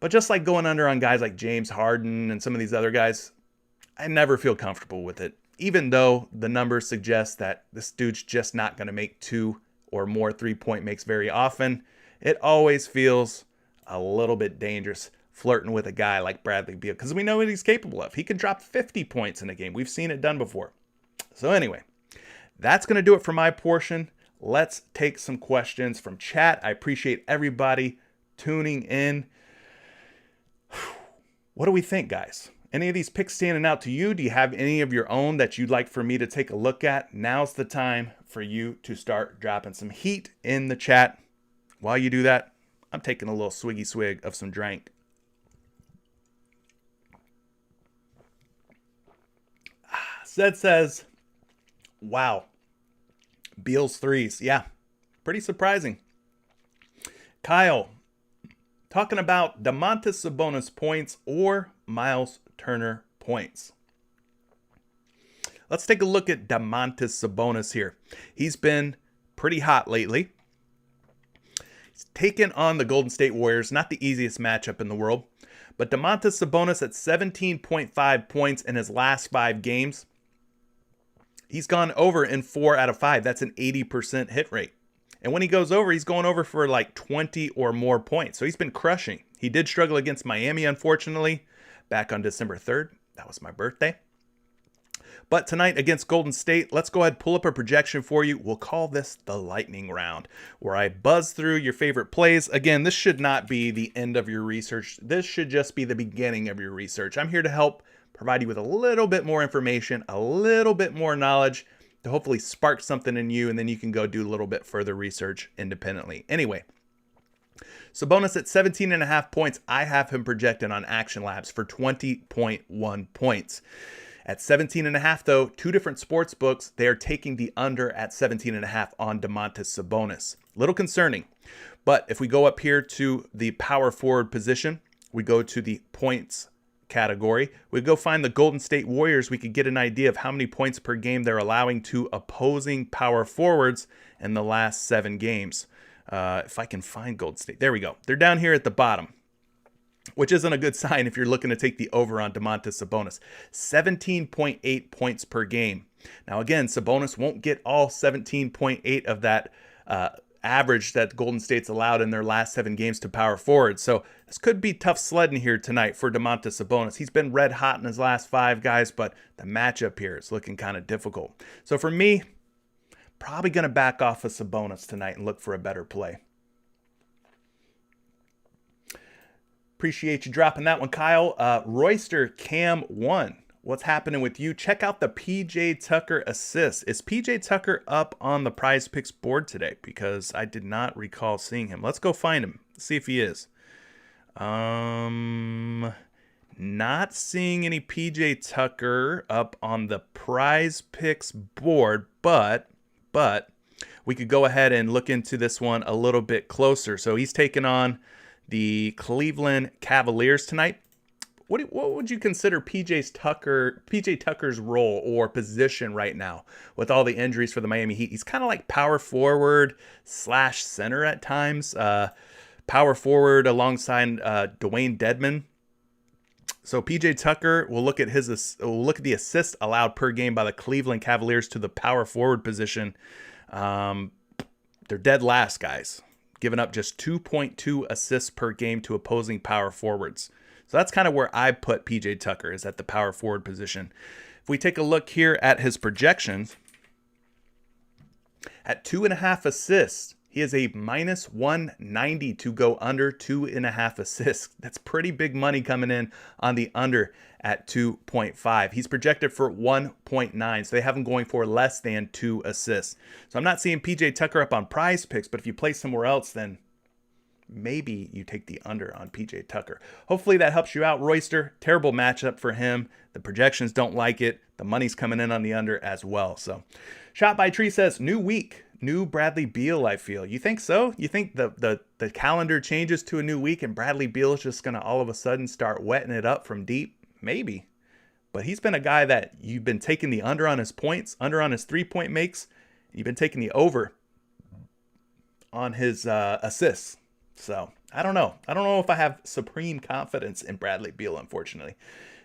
But just like going under on guys like James Harden and some of these other guys, I never feel comfortable with it. Even though the numbers suggest that this dude's just not going to make 2 or more 3-point makes very often, it always feels a little bit dangerous flirting with a guy like Bradley Beal because we know what he's capable of. He can drop 50 points in a game. We've seen it done before. So anyway, that's going to do it for my portion. Let's take some questions from chat. I appreciate everybody tuning in. What do we think, guys? Any of these picks standing out to you? Do you have any of your own that you'd like for me to take a look at? Now's the time for you to start dropping some heat in the chat. While you do that, I'm taking a little swiggy swig of some drink. Zed says, wow, Beal's threes. Yeah, pretty surprising. Kyle, talking about Domantas Sabonis points or Miles Turner points. Let's take a look at Domantas Sabonis here. He's been pretty hot lately. He's taken on the Golden State Warriors, not the easiest matchup in the world, but Domantas Sabonis at 17.5 points in his last 5 games. He's gone over in 4 out of 5. That's an 80% hit rate. And when he goes over, he's going over for like 20 or more points. So he's been crushing. He did struggle against Miami, unfortunately, back on December 3rd. That was my birthday. But tonight against Golden State, let's go ahead and pull up a projection for you. We'll call this the lightning round, where I buzz through your favorite plays. Again, this should not be the end of your research. This should just be the beginning of your research. I'm here to help provide you with a little bit more information, a little bit more knowledge to hopefully spark something in you, and then you can go do a little bit further research independently. Anyway, Sabonis at 17.5 points. I have him projected on Action Labs for 20.1 points. At 17.5, though, 2 different sports books, they are taking the under at 17.5 on Domantas Sabonis. Little concerning. But if we go up here to the power forward position, we go to the points category, we go find the Golden State Warriors, we could get an idea of how many points per game they're allowing to opposing power forwards in the last 7 games. If I can find Golden State. There we go. They're down here at the bottom, which isn't a good sign if you're looking to take the over on Domantas Sabonis. 17.8 points per game. Now, again, Sabonis won't get all 17.8 of that average that Golden State's allowed in their last 7 games to power forward. So this could be tough sledding here tonight for Domantas Sabonis. He's been red hot in his last 5, guys, but the matchup here is looking kind of difficult. So for me, probably going to back off of Sabonis tonight and look for a better play. Appreciate you dropping that one, Kyle. Royster Cam 1. What's happening with you? Check out the PJ Tucker assist. Is PJ Tucker up on the PrizePicks board today? Because I did not recall seeing him. Let's go find him. See if he is. Not seeing any PJ Tucker up on the PrizePicks board, but we could go ahead and look into this one a little bit closer. So he's taking on the Cleveland Cavaliers tonight. What would you consider PJ Tucker's role or position right now with all the injuries for the Miami Heat? He's kind of like power forward / center at times. Power forward alongside Dwayne Dedmon. So PJ Tucker, we'll look at the assists allowed per game by the Cleveland Cavaliers to the power forward position. They're dead last, guys, giving up just 2.2 assists per game to opposing power forwards. So that's kind of where I put PJ Tucker, is at the power forward position. If we take a look here at his projections, at 2.5 assists, He is a minus 190 to go under 2.5 assists. That's pretty big money coming in on the under at 2.5. He's projected for 1.9, so they have him going for less than 2 assists. So I'm not seeing PJ Tucker up on PrizePicks, but if you play somewhere else, then maybe you take the under on PJ Tucker. Hopefully that helps you out, Royster. Terrible matchup for him. The projections don't like it. The money's coming in on the under as well. So Shot by Tree says, new week. New Bradley Beal, I feel. You think so? You think the calendar changes to a new week and Bradley Beal is just going to all of a sudden start wetting it up from deep? Maybe. But he's been a guy that you've been taking the under on his points, under on his three-point makes. You've been taking the over on his assists. So I don't know. I don't know if I have supreme confidence in Bradley Beal, unfortunately.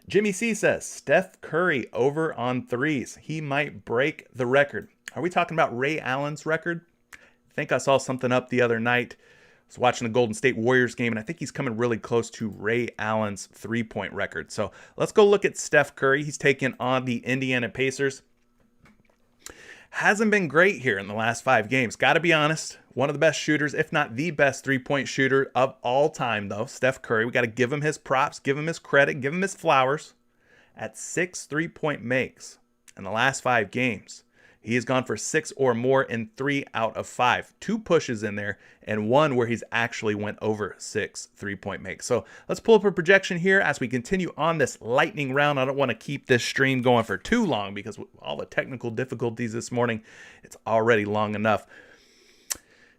Jimmy C says, Steph Curry over on threes. He might break the record. Are we talking about Ray Allen's record? I think I saw something up the other night. I was watching the Golden State Warriors game, and I think he's coming really close to Ray Allen's three-point record. So let's go look at Steph Curry. He's taking on the Indiana Pacers. Hasn't been great here in the last 5 games. Got to be honest. One of the best shooters, if not the best three-point shooter of all time, though, Steph Curry. We got to give him his props, give him his credit, give him his flowers. At 6 three-point makes in the last 5 games. He has gone for 6 or more in 3 out of 5. 2 pushes in there and 1 where he's actually went over 6 three-point makes. So let's pull up a projection here as we continue on this lightning round. I don't want to keep this stream going for too long because with all the technical difficulties this morning, it's already long enough.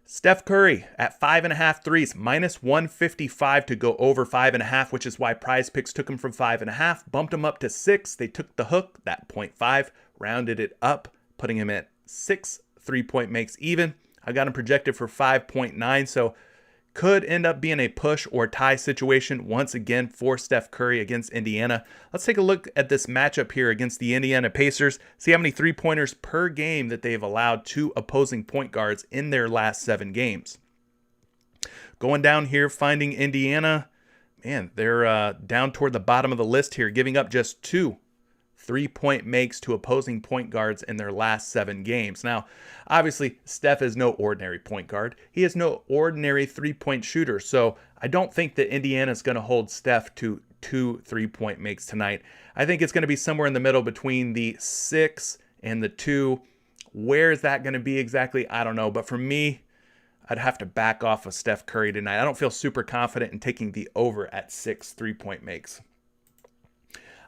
Steph Curry at 5.5 threes, minus 155 to go over 5.5, which is why PrizePicks took him from 5.5, bumped him up to 6. They took the hook, that 0.5, rounded it up, putting him at 6 three-point makes even. I got him projected for 5.9, so could end up being a push or tie situation once again for Steph Curry against Indiana. Let's take a look at this matchup here against the Indiana Pacers. See how many three-pointers per game that they've allowed to opposing point guards in their last 7 games. Going down here, finding Indiana. Man, they're down toward the bottom of the list here, giving up just 2 three-point makes to opposing point guards in their last 7 games. Now, obviously, Steph is no ordinary point guard. He is no ordinary three-point shooter, so I don't think that Indiana is going to hold Steph to 2 three-point makes tonight. I think it's going to be somewhere in the middle between the 6 and the 2. Where is that going to be exactly? I don't know, but for me, I'd have to back off of Steph Curry tonight. I don't feel super confident in taking the over at 6 three-point makes.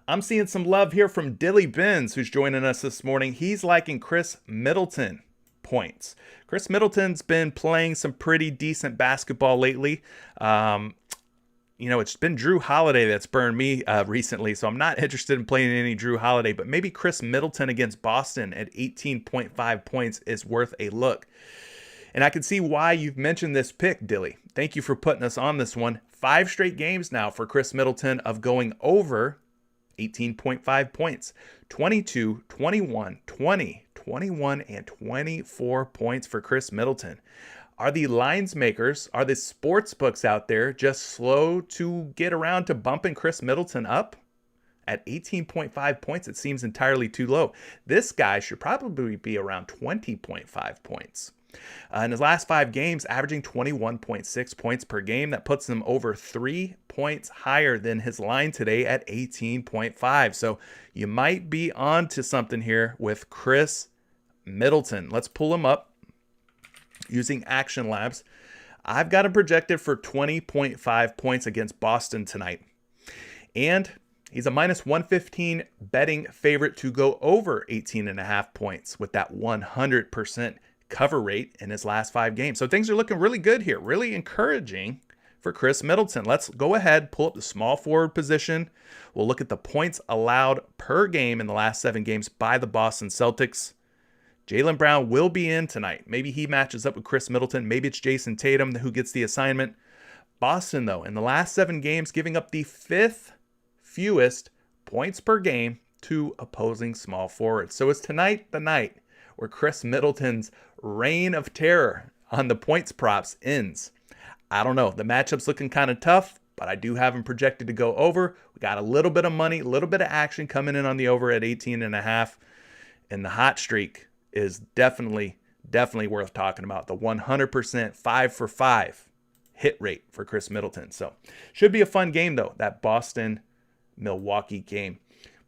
I'm seeing some love here from Dilly Benz, who's joining us this morning. He's liking Chris Middleton points. Chris Middleton's been playing some pretty decent basketball lately. It's been Drew Holiday that's burned me recently, so I'm not interested in playing any Drew Holiday, but maybe Chris Middleton against Boston at 18.5 points is worth a look. And I can see why you've mentioned this pick, Dilly. Thank you for putting us on this one. 5 straight games now for Chris Middleton of going over 18.5 points, 22, 21, 20, 21, and 24 points for Chris Middleton. Are the lines makers, are the sports books out there just slow to get around to bumping Chris Middleton up? At 18.5 points, it seems entirely too low. This guy should probably be around 20.5 points. In his last 5 games, averaging 21.6 points per game. That puts him over 3 points higher than his line today at 18.5. So you might be on to something here with Chris Middleton. Let's pull him up using Action Labs. I've got him projected for 20.5 points against Boston tonight. And he's a minus 115 betting favorite to go over 18.5 points with that 100% cover rate in his last 5 games. So things are looking really good here, really encouraging for Chris Middleton. Let's go ahead, pull up the small forward position. We'll look at the points allowed per game in the last 7 games by the Boston Celtics. Jaylen Brown will be in tonight. Maybe he matches up with Chris Middleton. Maybe it's Jason Tatum who gets the assignment. Boston, though, in the last 7 games, giving up the 5th fewest points per game to opposing small forwards. So is tonight the night where Chris Middleton's reign of terror on the points props ends? I don't know. The matchup's looking kind of tough, but I do have him projected to go over. We got a little bit of money, a little bit of action coming in on the over at 18.5, and the hot streak is definitely definitely worth talking about. The 100% 5 for 5 hit rate for Chris Middleton. So should be a fun game though, that Boston-Milwaukee game.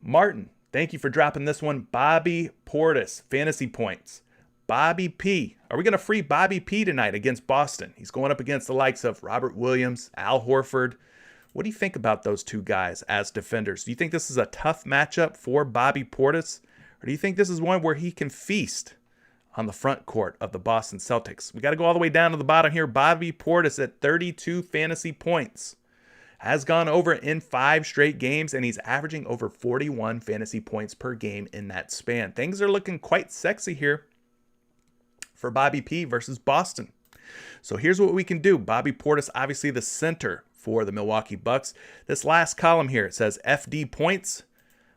Martin, thank you for dropping this one. Bobby Portis, fantasy points. Bobby P. Are we going to free Bobby P tonight against Boston? He's going up against the likes of Robert Williams, Al Horford. What do you think about those two guys as defenders? Do you think this is a tough matchup for Bobby Portis? Or do you think this is one where he can feast on the front court of the Boston Celtics? We got to go all the way down to the bottom here. Bobby Portis at 32 fantasy points. Has gone over in 5 straight games, and he's averaging over 41 fantasy points per game in that span. Things are looking quite sexy here for Bobby P versus Boston. So here's what we can do. Bobby Portis, obviously the center for the Milwaukee Bucks. This last column here, it says FD points.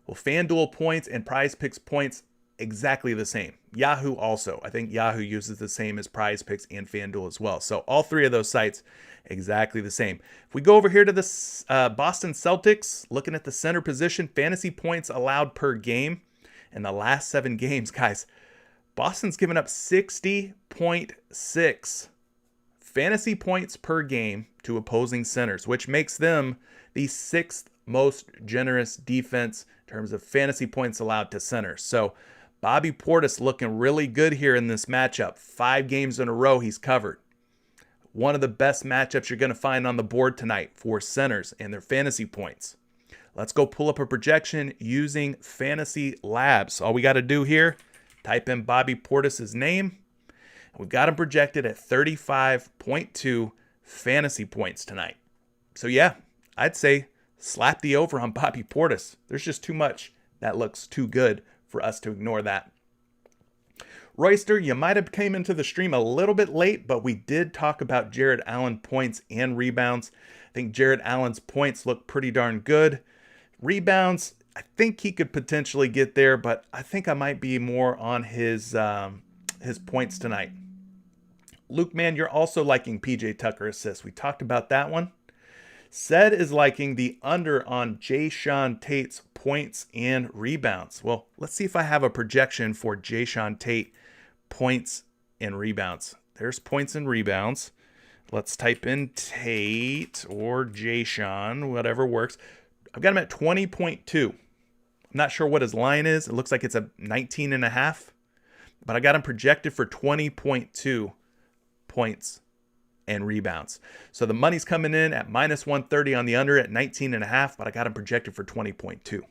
Well, FanDuel points and PrizePicks points, exactly the same. Yahoo also. I think Yahoo uses the same as PrizePicks and FanDuel as well. So all 3 of those sites, exactly the same. If we go over here to this Boston Celtics, looking at the center position, fantasy points allowed per game in the last 7 games, guys, Boston's given up 60.6 fantasy points per game to opposing centers, which makes them the 6th most generous defense in terms of fantasy points allowed to centers. So Bobby Portis looking really good here in this matchup. 5 games in a row he's covered. One of the best matchups you're going to find on the board tonight for centers and their fantasy points. Let's go pull up a projection using Fantasy Labs. All we got to do here, type in Bobby Portis' name. We've got him projected at 35.2 fantasy points tonight. So yeah, I'd say slap the over on Bobby Portis. There's just too much that looks too good for us to ignore that. Royster, you might have came into the stream a little bit late, but we did talk about Jarrett Allen points and rebounds. I think Jarrett Allen's points look pretty darn good. Rebounds, I think he could potentially get there, but I think I might be more on his points tonight. Luke, man, you're also liking PJ Tucker assists. We talked about that one. Said is liking the under on Jayshawn Tate's points and rebounds. Well, let's see if I have a projection for Jayshawn Tate points and rebounds. There's points and rebounds. Let's type in Tate or Jayshawn, whatever works. I've got him at 20.2. I'm not sure what his line is. It looks like it's a 19.5, but I got him projected for 20.2 points and rebounds. So the money's coming in at minus 130 on the under at 19.5, but I got him projected for 20.2. A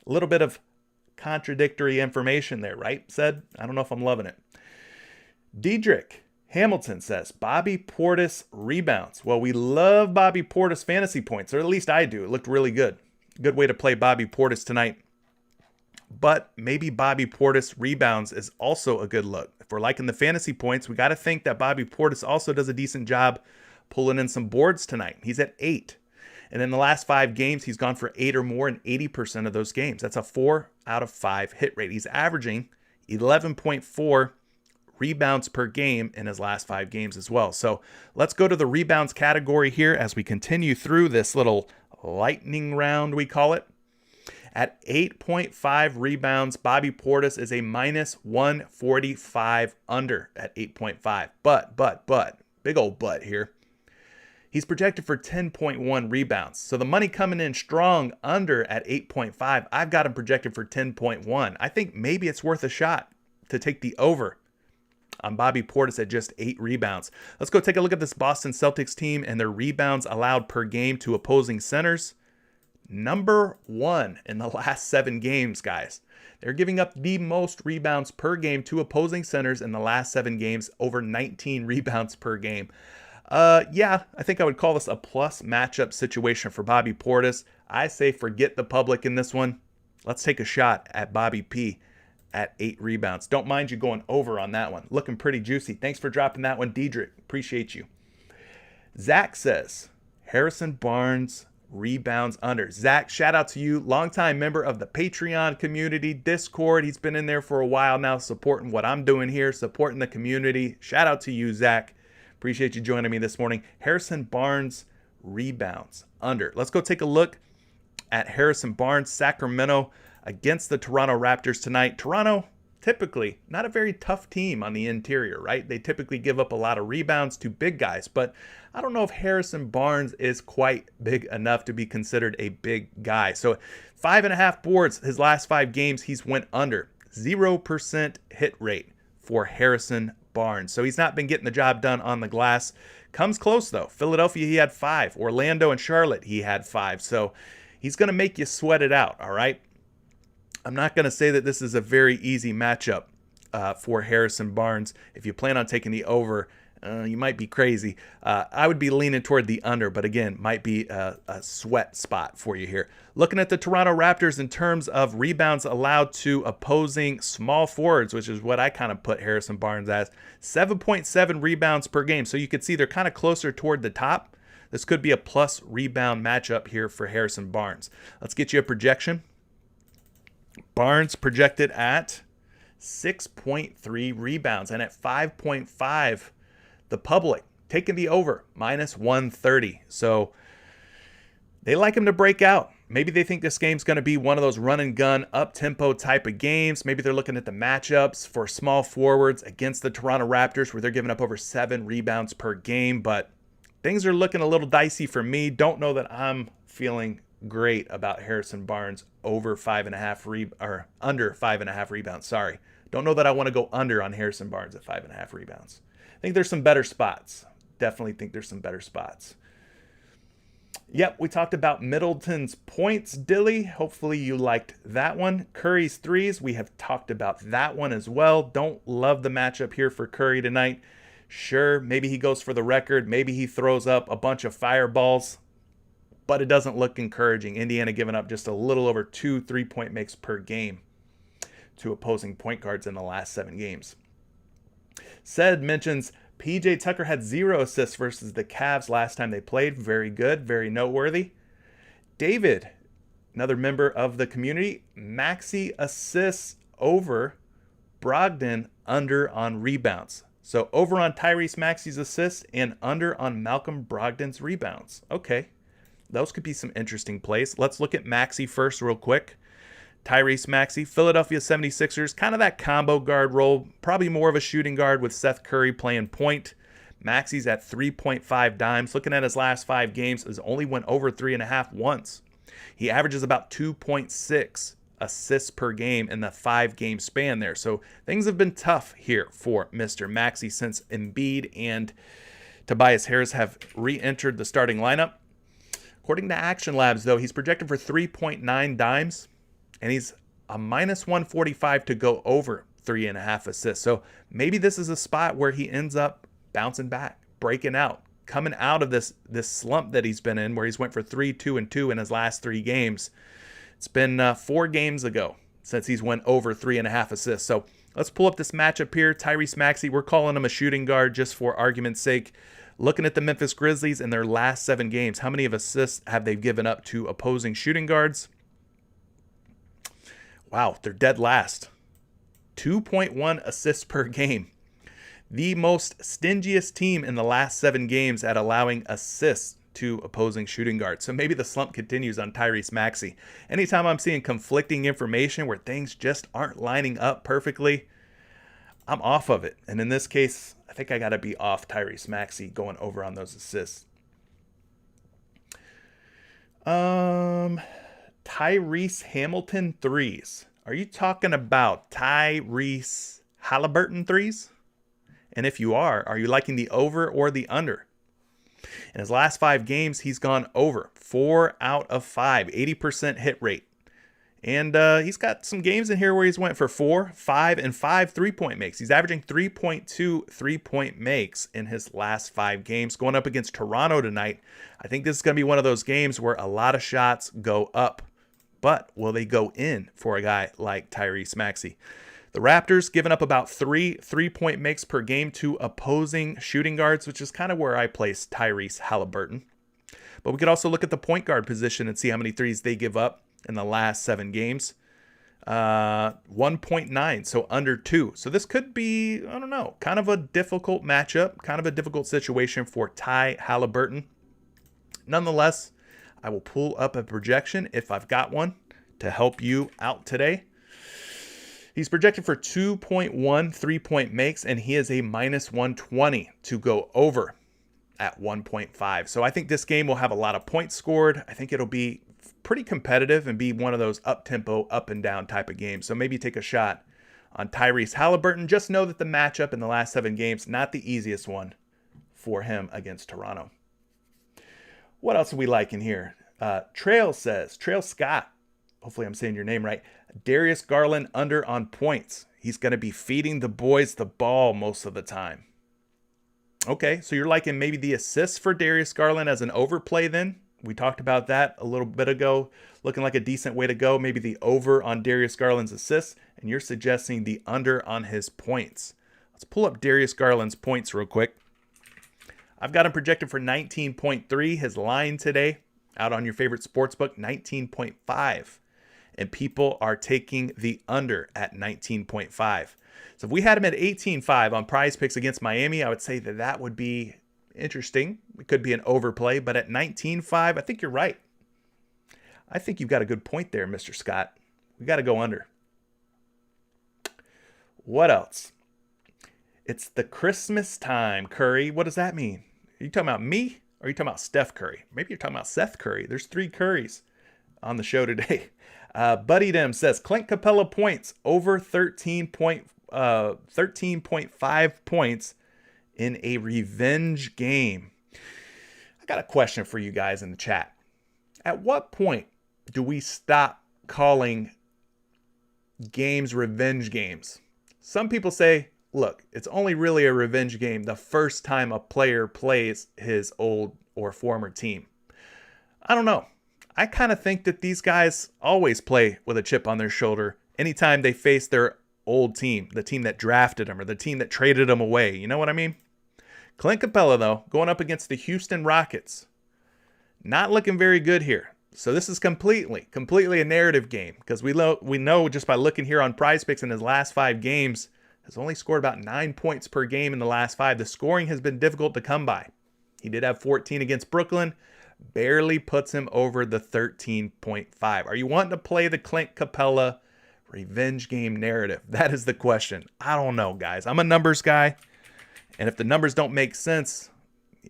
little bit of contradictory information there, right? Said, I don't know if I'm loving it. Diedrich Hamilton says, Bobby Portis rebounds. Well, we love Bobby Portis fantasy points, or at least I do. It looked really good. Good way to play Bobby Portis tonight. But maybe Bobby Portis rebounds is also a good look. If we're liking the fantasy points, we got to think that Bobby Portis also does a decent job pulling in some boards tonight. He's at 8. And in the last 5 games, he's gone for 8 or more in 80% of those games. That's a 4 out of 5 hit rate. He's averaging 11.4 rebounds per game in his last 5 games as well. So let's go to the rebounds category here as we continue through this little lightning round, we call it. At 8.5 rebounds, Bobby Portis is a minus 145 under at 8.5. But, big old but here. He's projected for 10.1 rebounds. So the money coming in strong under at 8.5. I've got him projected for 10.1. I think maybe it's worth a shot to take the over on Bobby Portis at just 8 rebounds. Let's go take a look at this Boston Celtics team and their rebounds allowed per game to opposing centers. Number 1 in the last 7 games, guys. They're giving up the most rebounds per game to opposing centers in the last 7 games, over 19 rebounds per game. Yeah, I think I would call this a plus matchup situation for Bobby Portis. I say forget the public in this one. Let's take a shot at Bobby P at 8 rebounds. Don't mind you going over on that one. Looking pretty juicy. Thanks for dropping that one, Diedrich. Appreciate you. Zach says, Harrison Barnes rebounds under. Zach, shout out to you. Longtime member of the Patreon community, Discord. He's been in there for a while now, supporting what I'm doing here, supporting the community. Shout out to you, Zach. Appreciate you joining me this morning. Harrison Barnes rebounds under. Let's go take a look at Harrison Barnes, Sacramento against the Toronto Raptors tonight. Toronto typically not a very tough team on the interior, right? They typically give up a lot of rebounds to big guys, but I don't know if Harrison Barnes is quite big enough to be considered a big guy. So 5.5 boards, his last 5 games, he's went under. 0% hit rate for Harrison Barnes. So he's not been getting the job done on the glass. Comes close though. Philadelphia, he had 5. Orlando and Charlotte, he had 5. So he's going to make you sweat it out, all right? I'm not going to say that this is a very easy matchup for Harrison Barnes. If you plan on taking the over, you might be crazy. I would be leaning toward the under, but again, might be a sweat spot for you here. Looking at the Toronto Raptors in terms of rebounds allowed to opposing small forwards, which is what I kind of put Harrison Barnes as, 7.7 rebounds per game. So you could see they're kind of closer toward the top. This could be a plus rebound matchup here for Harrison Barnes. Let's get you a projection. Barnes projected at 6.3 rebounds, and at 5.5, the public taking the over, -130. So they like him to break out. Maybe they think this game's going to be one of those run and gun, up-tempo type of games. Maybe they're looking at the matchups for small forwards against the Toronto Raptors, where they're giving up over 7 rebounds per game. But things are looking a little dicey for me. Don't know that I'm feeling great about Harrison Barnes over 5.5 or under 5.5 rebounds. Sorry. Don't know that I want to go under on Harrison Barnes at 5.5 rebounds. I think there's some better spots. Definitely think there's some better spots. Yep, we talked about Middleton's points, Dilly. Hopefully you liked that one. Curry's threes, we have talked about that one as well. Don't love the matchup here for Curry tonight. Sure, maybe he goes for the record. Maybe he throws up a bunch of fireballs, but it doesn't look encouraging. Indiana giving up just a little over 2 3-point makes per game to opposing point guards in the last 7 games. Said mentions PJ Tucker had 0 assists versus the Cavs last time they played. Very good, very noteworthy. David, another member of the community, Maxey assists over, Brogdon under on rebounds. So over on Tyrese Maxey's assists and under on Malcolm Brogdon's rebounds. Okay, those could be some interesting plays. Let's look at Maxey first real quick. Tyrese Maxey, Philadelphia 76ers, kind of that combo guard role, probably more of a shooting guard with Seth Curry playing point. Maxey's at 3.5 dimes. Looking at his last 5 games, has only went over 3.5 once. He averages about 2.6 assists per game in the 5-game span there. So things have been tough here for Mr. Maxey since Embiid and Tobias Harris have re-entered the starting lineup. According to Action Labs, though, he's projected for 3.9 dimes. And he's a -145 to go over 3.5 assists. So maybe this is a spot where he ends up bouncing back, breaking out, coming out of this slump that he's been in, where he's went for 3, 2, and 2 in his last 3 games. It's been 4 games ago since he's went over 3.5 assists. So let's pull up this matchup here. Tyrese Maxey, we're calling him a shooting guard just for argument's sake. Looking at the Memphis Grizzlies in their last 7 games, how many of assists have they given up to opposing shooting guards? Wow, they're dead last. 2.1 assists per game. The most stingiest team in the last 7 games at allowing assists to opposing shooting guards. So maybe the slump continues on Tyrese Maxey. Anytime I'm seeing conflicting information where things just aren't lining up perfectly, I'm off of it. And in this case, I think I got to be off Tyrese Maxey going over on those assists. Tyrese Hamilton threes. Are you talking about Tyrese Halliburton threes? And if you are you liking the over or the under? In his last 5 games, he's gone over 4 out of 5, 80% hit rate. And he's got some games in here where he's went for 4, 5, and 5 3-point makes. He's averaging 3.2 3-point makes in his last 5 games. Going up against Toronto tonight, I think this is going to be one of those games where a lot of shots go up. But will they go in for a guy like Tyrese Maxey? The Raptors giving up about 3 3-point makes per game to opposing shooting guards, which is kind of where I place Tyrese Halliburton. But we could also look at the point guard position and see how many threes they give up in the last 7 games. 1.9, so under 2. So this could be, I don't know, kind of a difficult matchup, kind of a difficult situation for Ty Halliburton. Nonetheless, I will pull up a projection if I've got one to help you out today. He's projected for 2.1 3-point makes, and he is a minus 120 to go over at 1.5. So I think this game will have a lot of points scored. I think it'll be pretty competitive and be one of those up-tempo, up and down type of games. So maybe take a shot on Tyrese Halliburton. Just know that the matchup in the last 7 games, not the easiest one for him against Toronto. What else are we liking here? Trail Scott, hopefully I'm saying your name right. Darius Garland under on points. He's going to be feeding the boys the ball most of the time. Okay, so you're liking maybe the assists for Darius Garland as an overplay then? We talked about that a little bit ago, looking like a decent way to go. Maybe the over on Darius Garland's assists, and you're suggesting the under on his points. Let's pull up Darius Garland's points real quick. I've got him projected for 19.3. His line today, out on your favorite sportsbook, 19.5. And people are taking the under at 19.5. So if we had him at 18.5 on PrizePicks against Miami, I would say that that would be interesting. It could be an overplay, but at 19.5, I think you're right. I think you've got a good point there, Mr. Scott. We got to go under. What else? It's the Christmas time, Curry. What does that mean? Are you talking about me or are you talking about Steph Curry? Maybe you're talking about Seth Curry. There's 3 Currys on the show today. Buddy Dem says Clint Capella points over 13.5 points in a revenge game. I got a question for you guys in the chat. At what point do we stop calling games revenge games? Some people say, look, it's only really a revenge game the first time a player plays his old or former team. I don't know. I kind of think that these guys always play with a chip on their shoulder anytime they face their old team, the team that drafted them or the team that traded them away. You know what I mean? Clint Capella, though, going up against the Houston Rockets, not looking very good here. So this is completely a narrative game because we know just by looking here on PrizePicks in his last 5 games, has only scored about 9 points per game in the last 5. The scoring has been difficult to come by. He did have 14 against Brooklyn, barely puts him over the 13.5. Are you wanting to play the Clint Capella revenge game narrative? That is the question. I don't know, guys. I'm a numbers guy, and if the numbers don't make sense,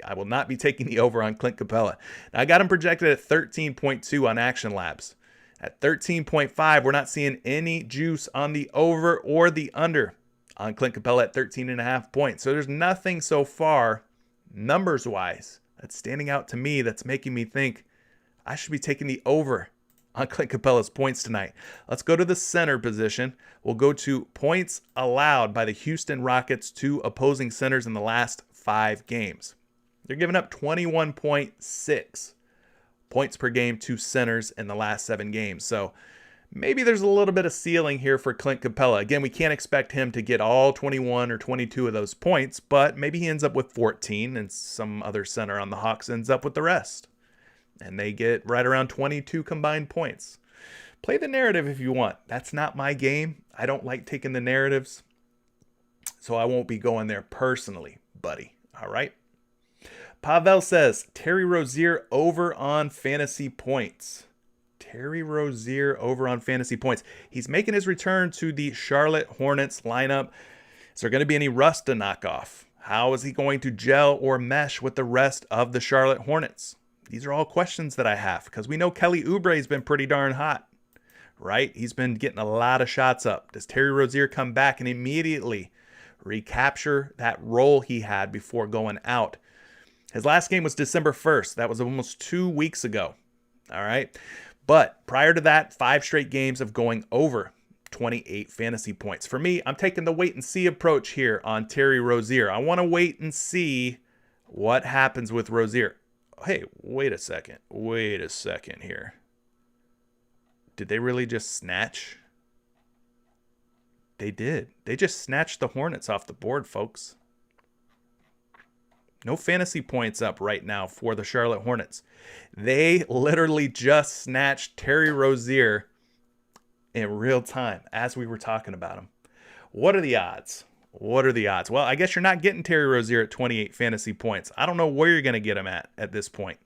I will not be taking the over on Clint Capella. Now, I got him projected at 13.2 on Action Labs. At 13.5, we're not seeing any juice on the over or the under on Clint Capella at 13.5 points. So there's nothing so far, numbers-wise, that's standing out to me that's making me think I should be taking the over on Clint Capella's points tonight. Let's go to the center position. We'll go to points allowed by the Houston Rockets to opposing centers in the last 5 games. They're giving up 21.6 points per game to centers in the last 7 games. So maybe there's a little bit of ceiling here for Clint Capella. Again, we can't expect him to get all 21 or 22 of those points, but maybe he ends up with 14 and some other center on the Hawks ends up with the rest. And they get right around 22 combined points. Play the narrative if you want. That's not my game. I don't like taking the narratives, so I won't be going there personally, buddy. All right? Pavel says, Terry Rozier over on fantasy points. Terry Rozier over on fantasy points. He's making his return to the Charlotte Hornets lineup. Is there going to be any rust to knock off? How is he going to gel or mesh with the rest of the Charlotte Hornets? These are all questions that I have because we know Kelly Oubre has been pretty darn hot, right? He's been getting a lot of shots up. Does Terry Rozier come back and immediately recapture that role he had before going out? His last game was December 1st. That was almost 2 weeks ago. All right. But prior to that, 5 straight games of going over 28 fantasy points. For me, I'm taking the wait and see approach here on Terry Rozier. I want to wait and see what happens with Rozier. Hey, wait a second here. Did they really just snatch? They did. They just snatched the Hornets off the board, folks. No fantasy points up right now for the Charlotte Hornets. They literally just snatched Terry Rozier in real time as we were talking about him. What are the odds? Well, I guess you're not getting Terry Rozier at 28 fantasy points. I don't know where you're going to get him at this point.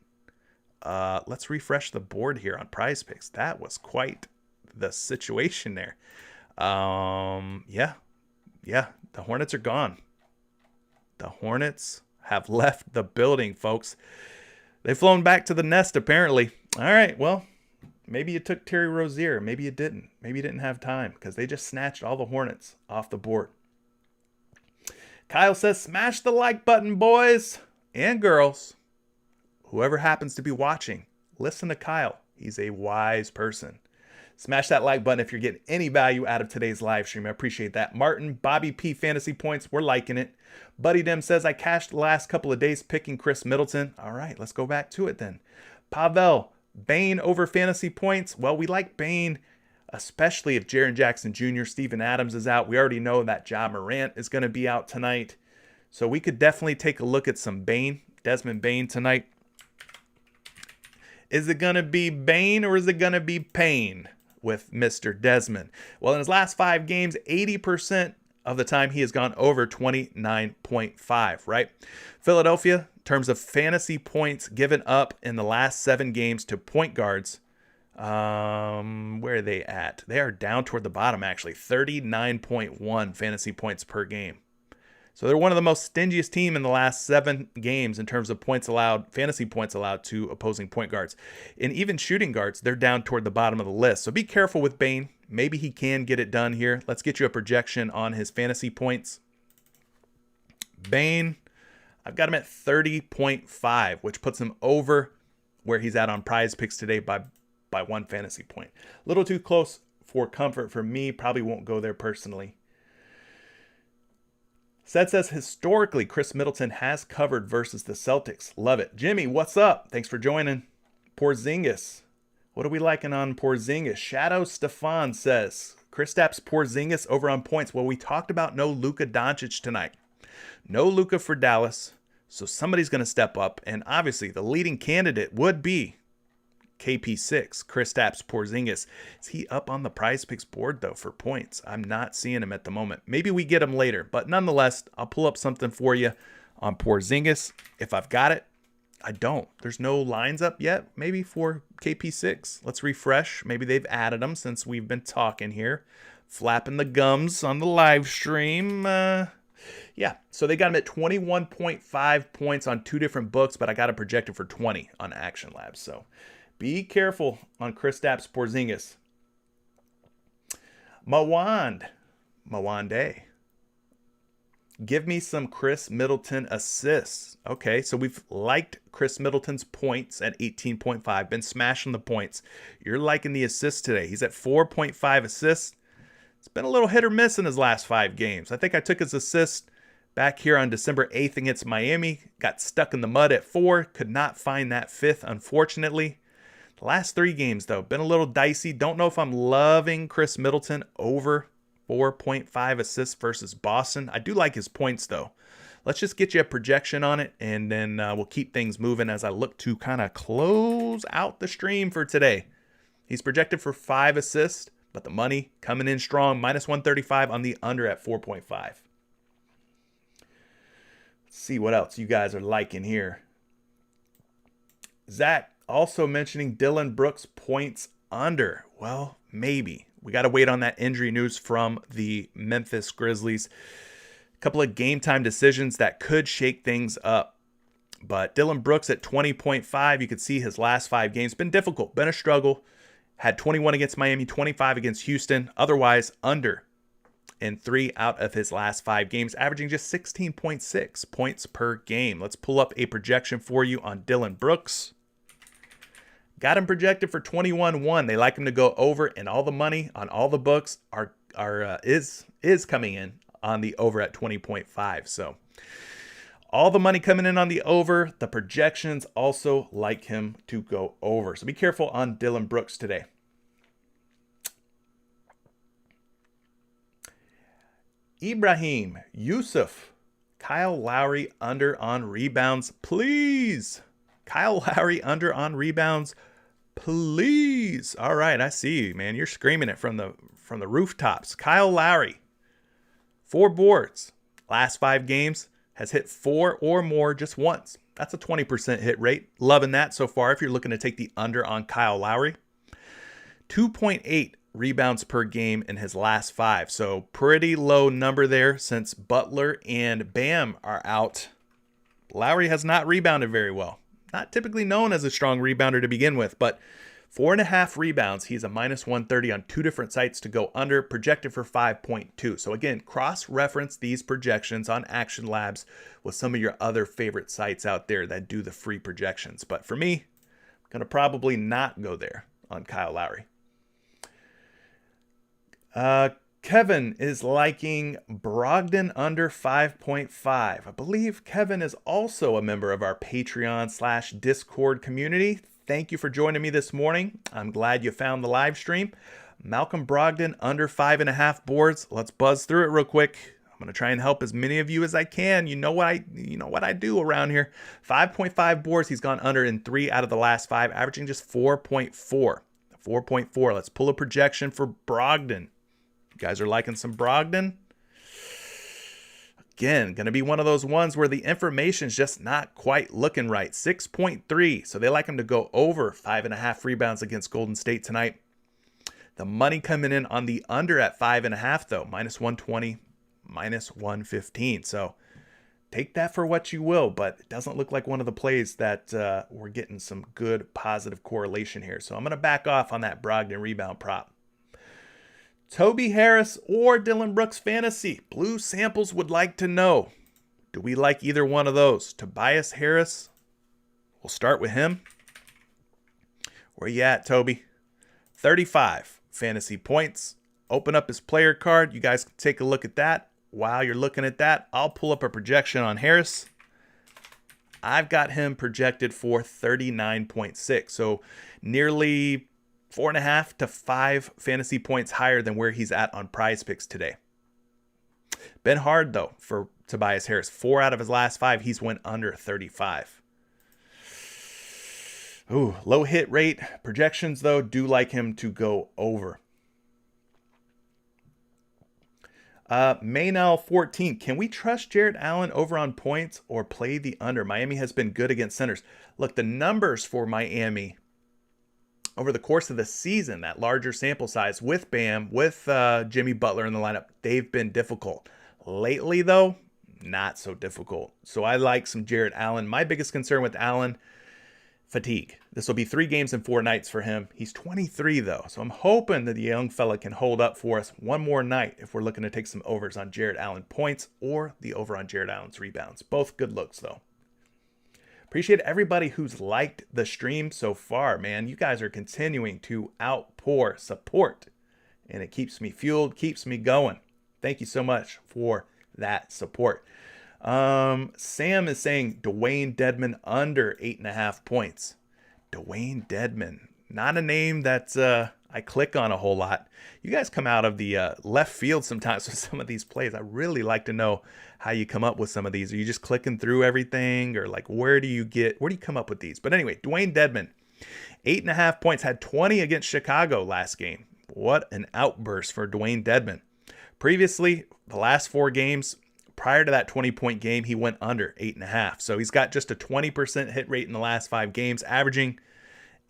Let's refresh the board here on PrizePicks. That was quite the situation there. Yeah, the Hornets are gone. The Hornets have left the building, folks. They've flown back to the nest, apparently. All right, well, maybe you took Terry Rozier. Maybe you didn't. Maybe you didn't have time because they just snatched all the Hornets off the board. Kyle says, smash the like button, boys and girls. Whoever happens to be watching, listen to Kyle. He's a wise person. Smash that like button if you're getting any value out of today's live stream. I appreciate that. Martin, Bobby P, fantasy points. We're liking it. Buddy Dem says, I cashed the last couple of days picking Chris Middleton. All right, let's go back to it then. Pavel, Bane over fantasy points. Well, we like Bane, especially if Jaren Jackson Jr., Steven Adams is out. We already know that Ja Morant is going to be out tonight. So we could definitely take a look at some Bane, Desmond Bane tonight. Is it going to be Bane or is it going to be Payne with Mr. Desmond? Well, in his last 5 games, 80% of the time he has gone over 29.5, right? Philadelphia, in terms of fantasy points given up in the last 7 games to point guards, where are they at? They are down toward the bottom, actually. 39.1 fantasy points per game. So they're one of the most stingiest team in the last 7 games in terms of points allowed, fantasy points allowed to opposing point guards. And even shooting guards, they're down toward the bottom of the list. So be careful with Bane. Maybe he can get it done here. Let's get you a projection on his fantasy points. Bane, I've got him at 30.5, which puts him over where he's at on PrizePicks today by 1 fantasy point. A little too close for comfort for me. Probably won't go there personally. Seth says, historically, Chris Middleton has covered versus the Celtics. Love it. Jimmy, what's up? Thanks for joining. Porzingis. What are we liking on Porzingis? Shadow Stefan says, Kristaps Porzingis over on points. Well, we talked about no Luka Doncic tonight. No Luka for Dallas. So somebody's going to step up. And obviously, the leading candidate would be KP6, Kristaps Porzingis. Is he up on the PrizePicks board, though, for points? I'm not seeing him at the moment. Maybe we get him later. But nonetheless, I'll pull up something for you on Porzingis. If I've got it, I don't. There's no lines up yet, maybe for KP6. Let's refresh. Maybe they've added them since we've been talking here. Flapping the gums on the live stream. Yeah, so they got him at 21.5 points on 2 different books, but I got it projected for 20 on Action Labs. So be careful on Kristaps Porzingis. Mawande. Give me some Chris Middleton assists. Okay, so we've liked Chris Middleton's points at 18.5. Been smashing the points. You're liking the assists today. He's at 4.5 assists. It's been a little hit or miss in his last 5 games. I think I took his assist back here on December 8th against Miami. Got stuck in the mud at 4. Could not find that 5th, unfortunately. The last 3 games, though, been a little dicey. Don't know if I'm loving Chris Middleton over 4.5 assists versus Boston. I do like his points, though. Let's just get you a projection on it, and then we'll keep things moving as I look to kind of close out the stream for today. He's projected for 5 assists, but the money coming in strong. Minus 135 on the under at 4.5. Let's see what else you guys are liking here. Zach also mentioning Dylan Brooks points under. Well, maybe. We got to wait on that injury news from the Memphis Grizzlies. A couple of game time decisions that could shake things up. But Dylan Brooks at 20.5, you can see his last 5 games. Been difficult, been a struggle. Had 21 against Miami, 25 against Houston. Otherwise, under in 3 out of his last 5 games, averaging just 16.6 points per game. Let's pull up a projection for you on Dylan Brooks. Got him projected for 21-1. They like him to go over, and all the money on all the books is coming in on the over at 20.5. So all the money coming in on the over. The projections also like him to go over. So be careful on Dylan Brooks today. Ibrahim Yusuf, Kyle Lowry under on rebounds, please. Kyle Lowry under on rebounds, please. All right, I see you, man. You're screaming it from the rooftops. Kyle Lowry, 4 boards. Last 5 games has hit 4 or more just once. That's a 20% hit rate. Loving that so far if you're looking to take the under on Kyle Lowry. 2.8 rebounds per game in his last 5. So pretty low number there since Butler and Bam are out. Lowry has not rebounded very well. Not typically known as a strong rebounder to begin with, but 4.5 rebounds. He's a minus 130 on 2 different sites to go under, projected for 5.2. So again, cross-reference these projections on Action Labs with some of your other favorite sites out there that do the free projections. But for me, I'm going to probably not go there on Kyle Lowry. Kevin is liking Brogdon under 5.5. I believe Kevin is also a member of our Patreon/Discord community. Thank you for joining me this morning. I'm glad you found the live stream. Malcolm Brogdon under 5.5 boards. Let's buzz through it real quick. I'm going to try and help as many of you as I can. You know what I do around here. 5.5 boards. He's gone under in 3 out of the last 5, averaging just 4.4. 4.4. Let's pull a projection for Brogdon. You guys are liking some Brogdon? Again, going to be one of those ones where the information's just not quite looking right. 6.3. So they like him to go over 5.5 rebounds against Golden State tonight. The money coming in on the under at 5.5, though. Minus 120, minus 115. So take that for what you will, but it doesn't look like one of the plays that we're getting some good positive correlation here. So I'm going to back off on that Brogdon rebound prop. Toby Harris or Dylan Brooks fantasy. Blue Samples would like to know, do we like either one of those? Tobias Harris, we'll start with him. Where you at, Toby? 35 fantasy points. Open up his player card. You guys can take a look at that. While you're looking at that, I'll pull up a projection on Harris. I've got him projected for 39.6. So nearly 4.5 to 5 fantasy points higher than where he's at on PrizePicks today. Been hard, though, for Tobias Harris. 4 out of his last 5, he's went under 35. Ooh, low hit rate. Projections, though, do like him to go over. Maynell 14. Can we trust Jarrett Allen over on points or play the under? Miami has been good against centers. Look, the numbers for Miami over the course of the season, that larger sample size with Bam, with Jimmy Butler in the lineup, they've been difficult. Lately, though, not so difficult. So I like some Jarrett Allen. My biggest concern with Allen, fatigue. This will be 3 games and 4 nights for him. He's 23, though. So I'm hoping that the young fella can hold up for us one more night if we're looking to take some overs on Jarrett Allen points or the over on Jarrett Allen's rebounds. Both good looks, though. Appreciate everybody who's liked the stream so far, man. You guys are continuing to outpour support, and it keeps me fueled, keeps me going. Thank you so much for that support. Sam is saying Dwayne Dedmon under 8.5 points. Dwayne Dedmon, not a name that I click on a whole lot. You guys come out of the left field sometimes with some of these plays. I really like to know how you come up with some of these. Are you just clicking through everything, or like where do you come up with these? But anyway, Dwayne Dedmon, 8.5 points, had 20 against Chicago last game. What an outburst for Dwayne Dedmon. Previously, the last 4 games prior to that 20-point game, he went under 8.5. So he's got just a 20% hit rate in the last 5 games, averaging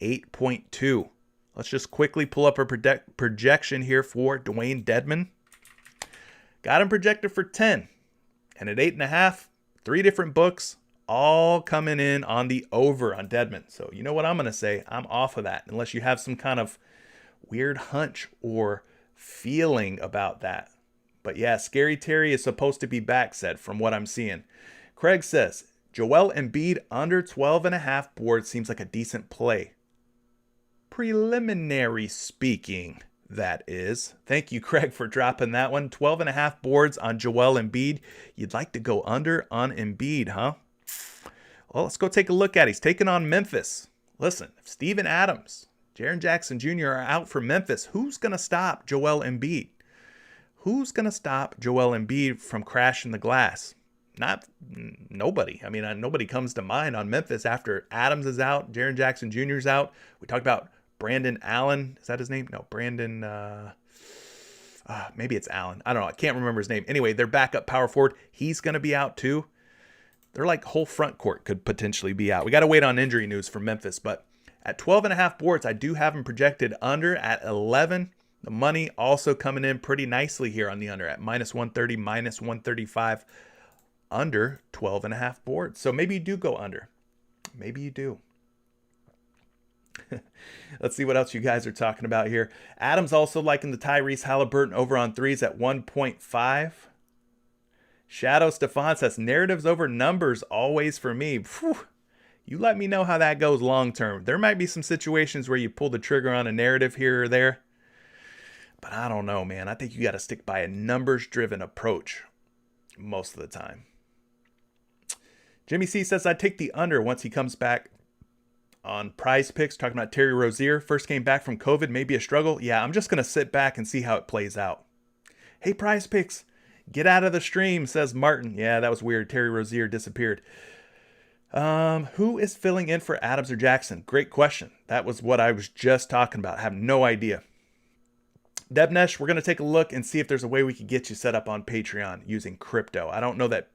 8.2. Let's just quickly pull up a projection here for Dwayne Dedmon. Got him projected for 10. And at 8.5, 3 different books, all coming in on the over on Dedmon. So you know what I'm going to say? I'm off of that, unless you have some kind of weird hunch or feeling about that. But yeah, Scary Terry is supposed to be back, said, from what I'm seeing. Craig says, Joel Embiid under 12.5 boards seems like a decent play. Preliminary speaking, that is. Thank you, Craig, for dropping that one. 12.5 boards on Joel Embiid. You'd like to go under on Embiid, huh? Well, let's go take a look at it. He's taking on Memphis. Listen, if Steven Adams, Jaren Jackson Jr. are out for Memphis, who's going to stop Joel Embiid? Who's going to stop Joel Embiid from crashing the glass? Nobody. I mean, nobody comes to mind on Memphis after Adams is out, Jaren Jackson Jr. is out. We talked about Brandon Allen. Is that his name? No, Brandon. Maybe it's Allen. I don't know. I can't remember his name. Anyway, their backup power forward, he's going to be out too. Their whole front court could potentially be out. We got to wait on injury news for Memphis, but at 12.5 boards, I do have him projected under at 11. The money also coming in pretty nicely here on the under at minus 130, minus 135, under 12.5 boards. So maybe you do go under. Maybe you do. Let's see what else you guys are talking about here. Adam's also liking the Tyrese Halliburton over on threes at 1.5. Shadow Stefan says narratives over numbers always for me. Whew. You let me know how that goes long term. There might be some situations where you pull the trigger on a narrative here or there. But I don't know, man. I think you got to stick by a numbers-driven approach most of the time. Jimmy C says, I'd take the under once he comes back on PrizePicks. Talking about Terry Rozier. First came back from COVID, maybe a struggle. Yeah, I'm just going to sit back and see how it plays out. Hey, PrizePicks, get out of the stream, says Martin. Yeah, that was weird. Terry Rozier disappeared. Who is filling in for Adams or Jackson? Great question. That was what I was just talking about. I have no idea. Debnesh, we're going to take a look and see if there's a way we could get you set up on Patreon using crypto. I don't know that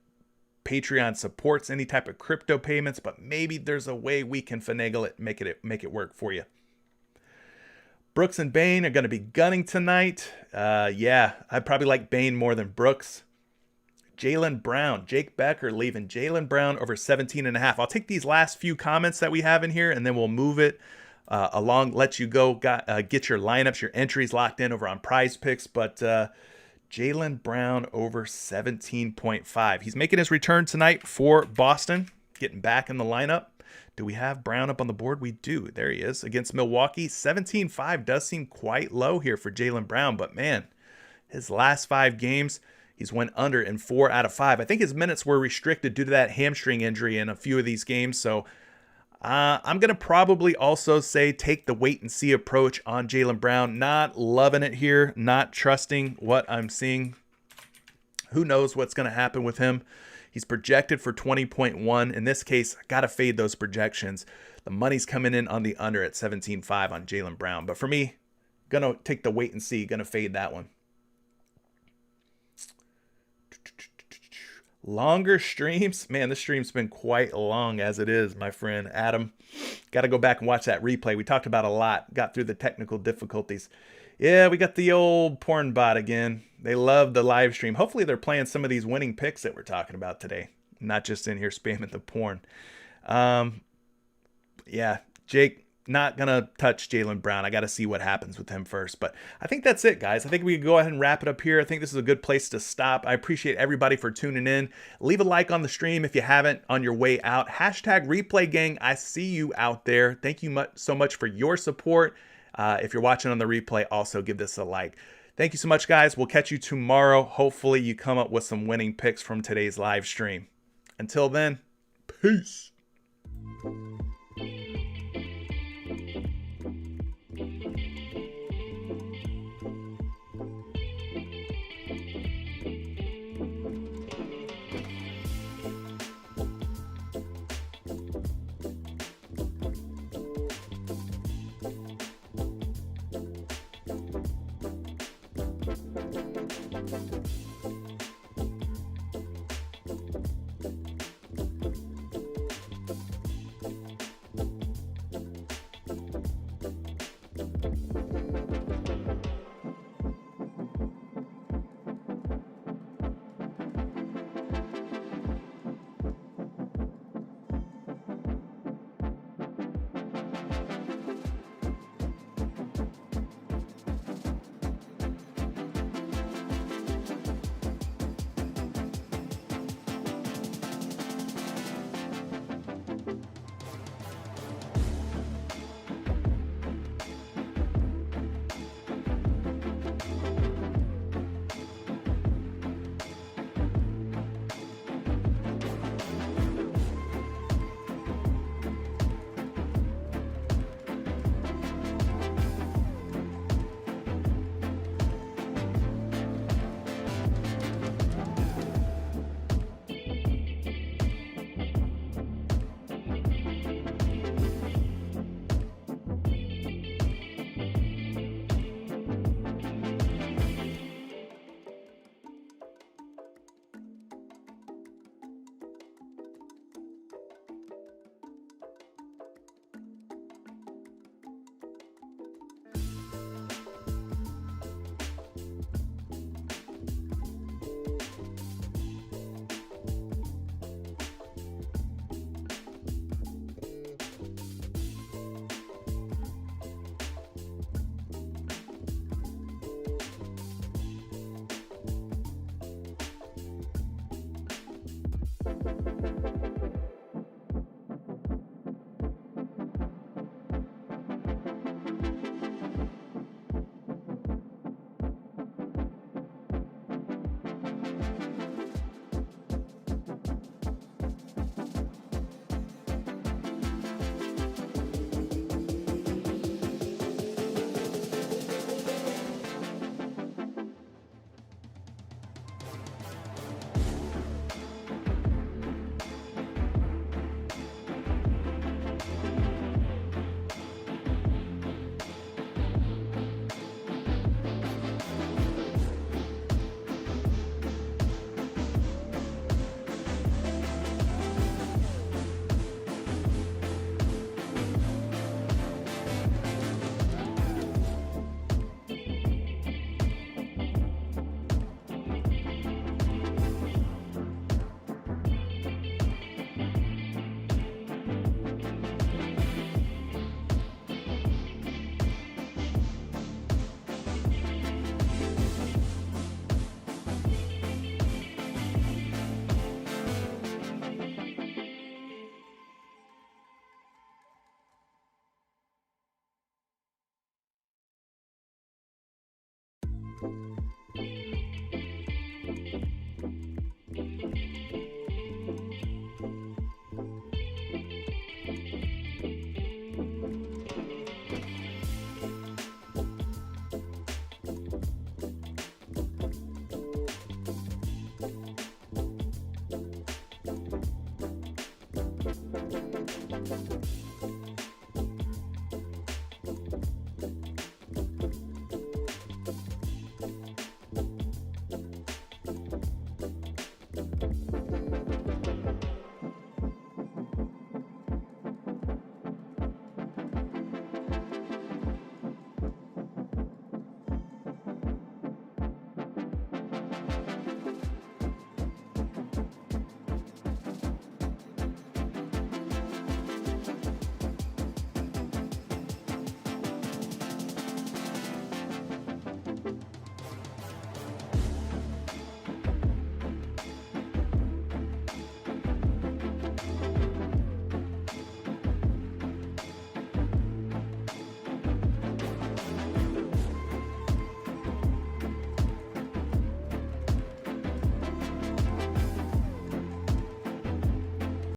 Patreon supports any type of crypto payments, but maybe there's a way we can finagle it, make it work for you. Brooks and Bane are going to be gunning tonight. Yeah, I probably like Bane more than Brooks. Jaylen Brown, Jake Becker leaving Jaylen Brown over 17.5. I'll take these last few comments that we have in here, and then we'll move it along, let you go get your lineups, your entries locked in over on PrizePicks. But Jaylen Brown over 17.5. He's making his return tonight for Boston, getting back in the lineup. Do we have Brown up on the board? We do. There he is against Milwaukee. 17.5 does seem quite low here for Jaylen Brown, but man, his last 5 games, he's went under in 4 out of 5. I think his minutes were restricted due to that hamstring injury in a few of these games. So I'm going to probably also say take the wait and see approach on Jaylen Brown. Not loving it here, not trusting what I'm seeing. Who knows what's going to happen with him? He's projected for 20.1. In this case, I got to fade those projections. The money's coming in on the under at 17.5 on Jaylen Brown. But for me, going to take the wait and see, going to fade that one. Longer streams. Man, this stream's been quite long as it is, my friend Adam. Got to go back and watch that replay. We talked about a lot. Got through the technical difficulties. Yeah, we got the old porn bot again. They love the live stream. Hopefully they're playing some of these winning picks that we're talking about today. Not just in here spamming the porn. Yeah, Jake, not going to touch Jaylen Brown. I got to see what happens with him first. But I think that's it, guys. I think we can go ahead and wrap it up here. I think this is a good place to stop. I appreciate everybody for tuning in. Leave a like on the stream if you haven't on your way out. Hashtag replay gang. I see you out there. Thank you so much for your support. If you're watching on the replay, also give this a like. Thank you so much, guys. We'll catch you tomorrow. Hopefully you come up with some winning picks from today's live stream. Until then, peace.